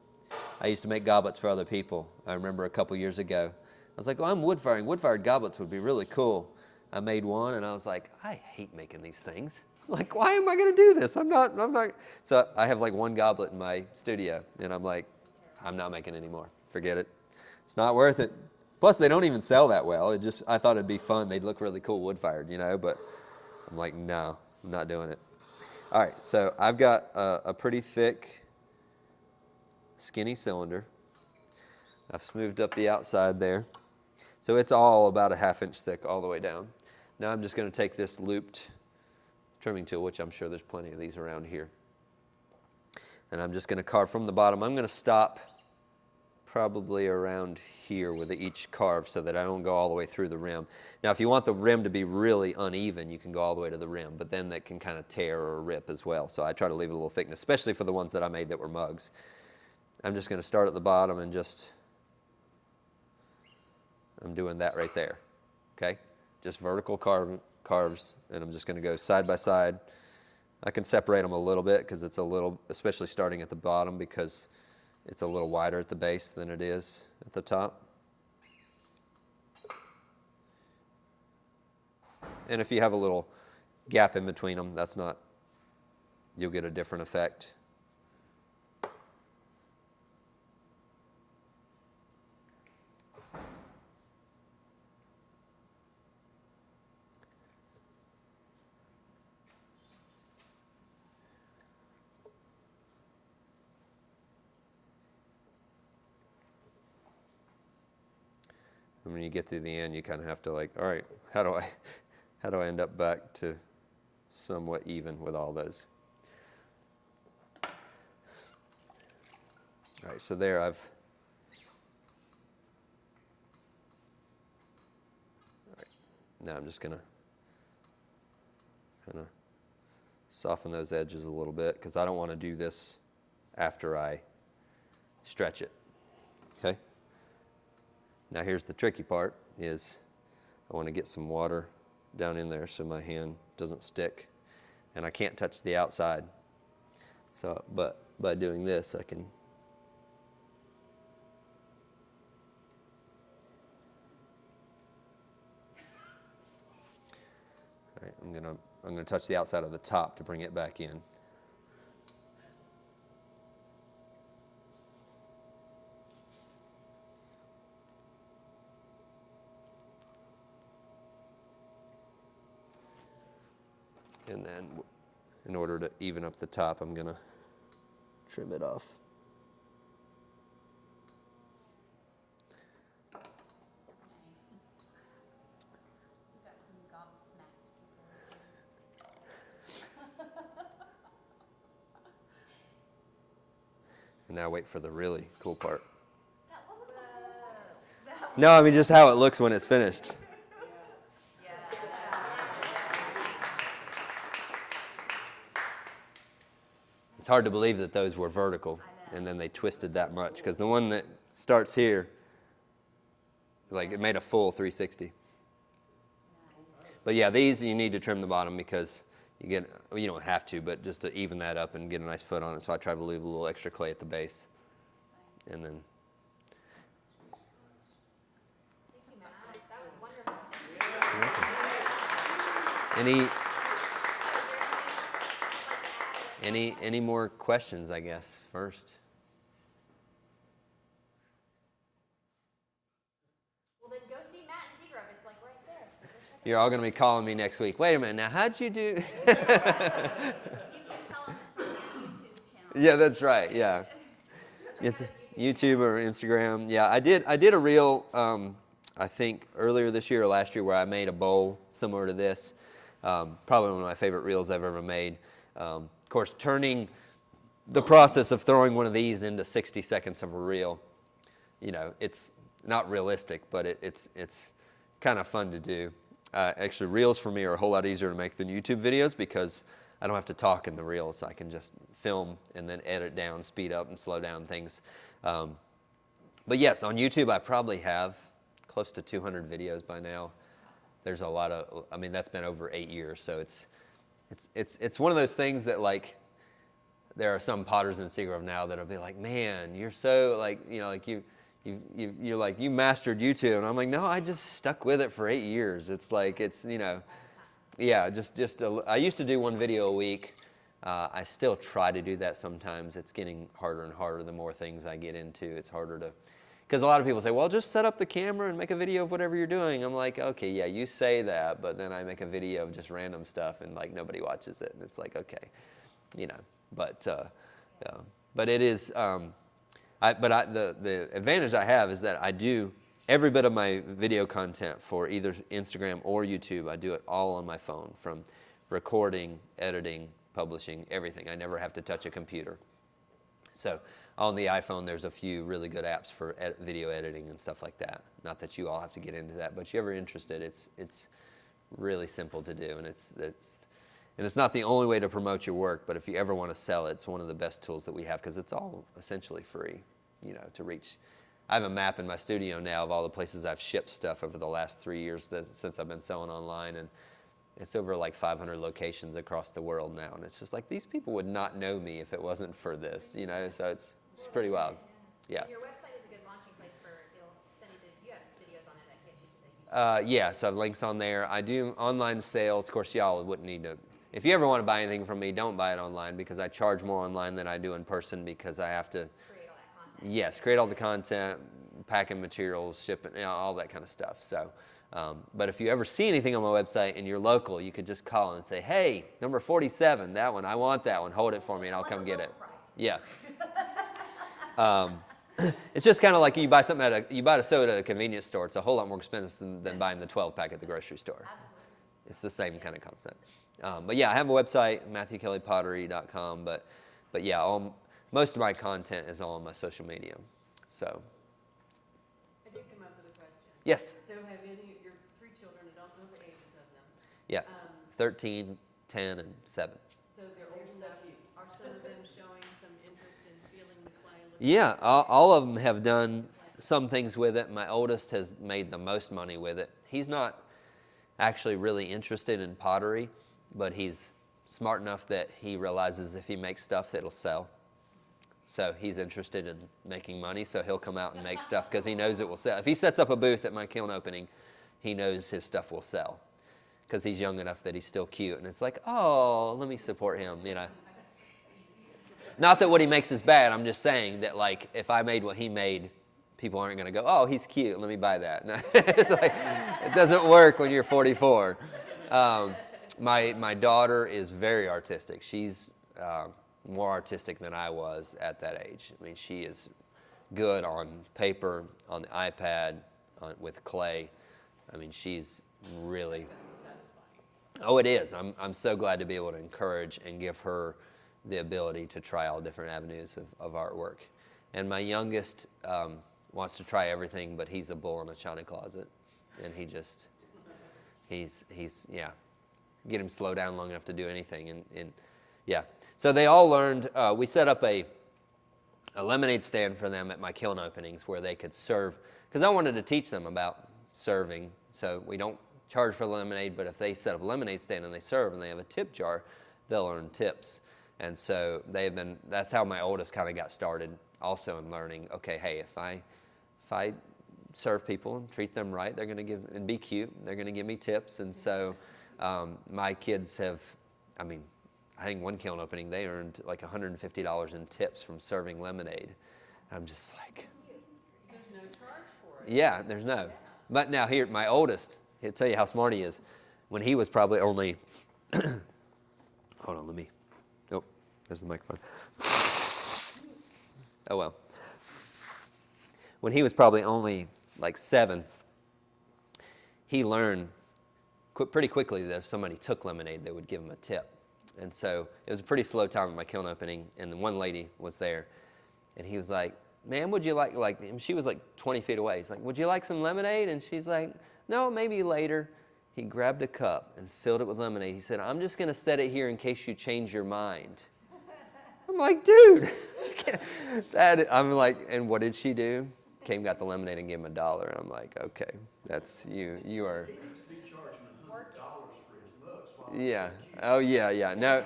I used to make goblets for other people. I remember a couple years ago, I was like, well, I'm wood firing. Wood-fired goblets would be really cool. I made one, and I was like, I hate making these things. Like, why am I going to do this? I'm not. So I have like one goblet in my studio, and I'm like, I'm not making any more. Forget it. It's not worth it. Plus, they don't even sell that well. I thought it'd be fun. They'd look really cool wood-fired, but I'm like, no, I'm not doing it. All right, so I've got a pretty thick, skinny cylinder. I've smoothed up the outside there. So it's all about a 1/2 inch thick all the way down. Now I'm just going to take this looped trimming tool, which I'm sure there's plenty of these around here. And I'm just going to carve from the bottom. I'm going to stop probably around here with each carve so that I don't go all the way through the rim. Now, if you want the rim to be really uneven, you can go all the way to the rim, but then that can kind of tear or rip as well. So I try to leave a little thickness, especially for the ones that I made that were mugs. I'm just going to start at the bottom and I'm doing that right there, okay? Just vertical carves, and I'm just going to go side by side. I can separate them a little bit because it's a little, especially starting at the bottom, because it's a little wider at the base than it is at the top. And if you have a little gap in between them, you'll get a different effect. And when you get to the end, you kind of have to like, all right, how do I end up back to somewhat even with all those? All right, so there all right, now I'm just gonna kind of soften those edges a little bit, because I don't want to do this after I stretch it, okay? Now here's the tricky part, is I want to get some water down in there so my hand doesn't stick, and I can't touch the outside. So, but by doing this, I can. All right, I'm gonna touch the outside of the top to bring it back in. And then in order to even up the top, I'm going to trim it off. We've got some gobsmacked people. And now wait for the really cool part. That wasn't the cool part. No, I mean just how it looks when it's finished. It's hard to believe that those were vertical and then they twisted that much, because the one that starts here, like it made a full 360. But yeah, these you need to trim the bottom because you get, well, you don't have to, but just to even that up and get a nice foot on it. So I try to leave a little extra clay at the base. And then Thank you, Matt. That was wonderful. any more questions, I guess, first? Well, then go see Matt and Seagrove. It's like right there. So go check it You're all going to be calling me next week. Wait a minute, now how'd you do? You can tell them it's on their YouTube channel. Yeah, that's right, yeah. It's YouTube or Instagram. Yeah, I did a reel, I think earlier this year or last year, where I made a bowl similar to this. Probably one of my favorite reels I've ever made. Of course, turning the process of throwing one of these into 60 seconds of a reel, you know, it's not realistic, but it's kind of fun to do. Actually, reels for me are a whole lot easier to make than YouTube videos because I don't have to talk in the reels. I can just film and then edit down, speed up and slow down things. But yes, on YouTube I probably have close to 200 videos by now. There's a lot of, I mean, that's been over 8 years, so it's one of those things that, like, there are some potters in Seagrove now that'll be like, man, you're so, like, you know, like you're like, you mastered YouTube. And I'm like, no, I just stuck with it for 8 years. It's like, it's, you know, yeah, I used to do one video a week. I still try to do that sometimes. It's getting harder and harder the more things I get into. It's harder to, because a lot of people say, well, just set up the camera and make a video of whatever you're doing. I'm like, okay, yeah, you say that, but then I make a video of just random stuff and like nobody watches it. And it's like, okay, you know, but it is, the advantage I have is that I do every bit of my video content for either Instagram or YouTube. I do it all on my phone, from recording, editing, publishing, everything. I never have to touch a computer. So on the iPhone, there's a few really good apps for video editing and stuff like that. Not that you all have to get into that, but if you're ever interested, it's really simple to do, and it's not the only way to promote your work, but if you ever want to sell it, it's one of the best tools that we have because it's all essentially free, you know, to reach. I have a map in my studio now of all the places I've shipped stuff over the last 3 years since I've been selling online, and it's over like 500 locations across the world now, and it's just like, these people would not know me if it wasn't for this, you know, so it's pretty wild. Yeah. And your website is a good launching place for, it'll send you have videos on it that get you to the YouTube. Yeah, so I have links on there. I do online sales. Of course, y'all wouldn't need to. If you ever want to buy anything from me, don't buy it online, because I charge more online than I do in person, because I have to Create all that content. Yes, create all the content, packing materials, shipping, you know, all that kind of stuff. So, but if you ever see anything on my website and you're local, you could just call and say, hey, number 47, that one, I want that one, hold it for me and I'll come get it. Yeah. It's just kind of like you buy something you buy a soda at a convenience store. It's a whole lot more expensive than buying the 12-pack at the grocery store. Absolutely. It's the same kind of concept. But yeah, I have a website, MatthewKellyPottery.com, but yeah, most of my content is all on my social media. So. I did come up with a question. Yes. So have any of your 3 children, I don't know the ages of them. Yeah, 13, 10, and 7. So they're old enough, are some of them showing some interest in feeling the clay? Yeah, all of them have done some things with it. My oldest has made the most money with it. He's not actually really interested in pottery, but he's smart enough that he realizes if he makes stuff, it'll sell. So he's interested in making money, so he'll come out and make stuff because he knows it will sell. If he sets up a booth at my kiln opening, he knows his stuff will sell because he's young enough that he's still cute. And it's like, oh, let me support him, you know. Not that what he makes is bad. I'm just saying that, like, if I made what he made, people aren't going to go, oh, he's cute, let me buy that. No, it's like, it doesn't work when you're 44. My daughter is very artistic. She's more artistic than I was at that age. I mean, she is good on paper, on the iPad, with clay. I mean, she's really, oh, it is. I'm so glad to be able to encourage and give her the ability to try all different avenues of artwork. And my youngest wants to try everything, but he's a bull in a china closet, and he's yeah. Get him slow down long enough to do anything, and yeah. So they all learned. We set up a lemonade stand for them at my kiln openings where they could serve, because I wanted to teach them about serving. So we don't charge for lemonade, but if they set up a lemonade stand and they serve and they have a tip jar, they'll earn tips. And so that's how my oldest kind of got started also in learning, okay, hey, if I serve people and treat them right, they're going to give, and be cute, they're going to give me tips. And so my kids have, I mean, I think one kiln opening, they earned like $150 in tips from serving lemonade. I'm just like, There's no charge for it. yeah, there's no. But now here, my oldest, he'll tell you how smart he is. When he was probably only, hold on, let me, oh, there's the microphone. Oh well. When he was probably only like 7, he learned pretty quickly that if somebody took lemonade, they would give him a tip. And so it was a pretty slow time at my kiln opening, and the one lady was there, and he was like, ma'am, would you like, and she was like 20 feet away. He's like, would you like some lemonade? And she's like, no, maybe later. He grabbed a cup and filled it with lemonade. He said, I'm just going to set it here in case you change your mind. I'm like, dude. I'm like, and what did she do? Came, got the lemonade, and gave him $1. I'm like, okay, that's you. You are. He needs to be charging $100 for his mugs. While Yeah. he's cute. Oh, yeah. No,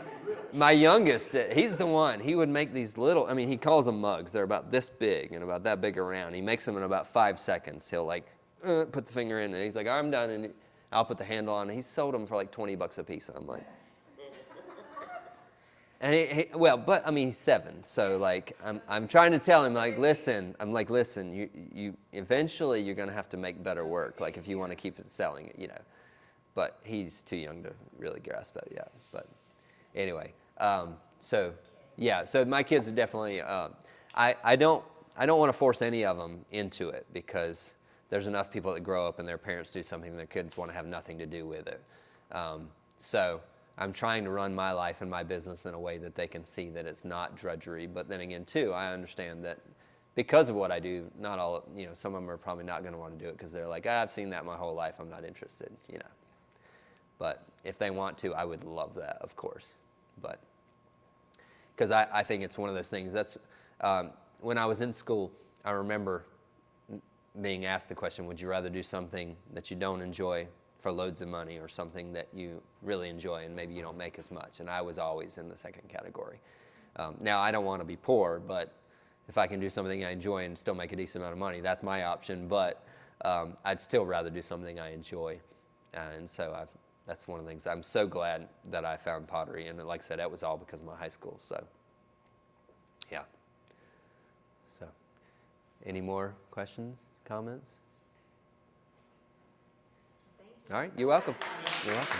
my youngest, he's the one. He would make these little, I mean, he calls them mugs. They're about this big and about that big around. He makes them in about 5 seconds. He'll like put the finger in, and he's like, I'm done, and I'll put the handle on. He's sold them for like $20 a piece. I'm like, and well, but I mean, he's 7, so like, I'm trying to tell him, like, listen, you eventually you're gonna have to make better work, like if you want to keep it selling it, you know. But he's too young to really grasp that yet. But anyway, so yeah, so my kids are definitely. I don't want to force any of them into it, because there's enough people that grow up and their parents do something and their kids want to have nothing to do with it. So I'm trying to run my life and my business in a way that they can see that it's not drudgery. But then again, too, I understand that because of what I do, not all, some of them are probably not going to want to do it because they're like, I've seen that my whole life, I'm not interested, But if they want to, I would love that, of course. But because I think it's one of those things. That's when I was in school, I remember being asked the question, would you rather do something that you don't enjoy for loads of money, or something that you really enjoy and maybe you don't make as much? And I was always in the second category. Now, I don't want to be poor, but if I can do something I enjoy and still make a decent amount of money, that's my option. But I'd still rather do something I enjoy. And so that's one of the things. I'm so glad that I found pottery. And like I said, that was all because of my high school. So, yeah. So, any more questions, comments? Thank you. All right, you're welcome. You're welcome.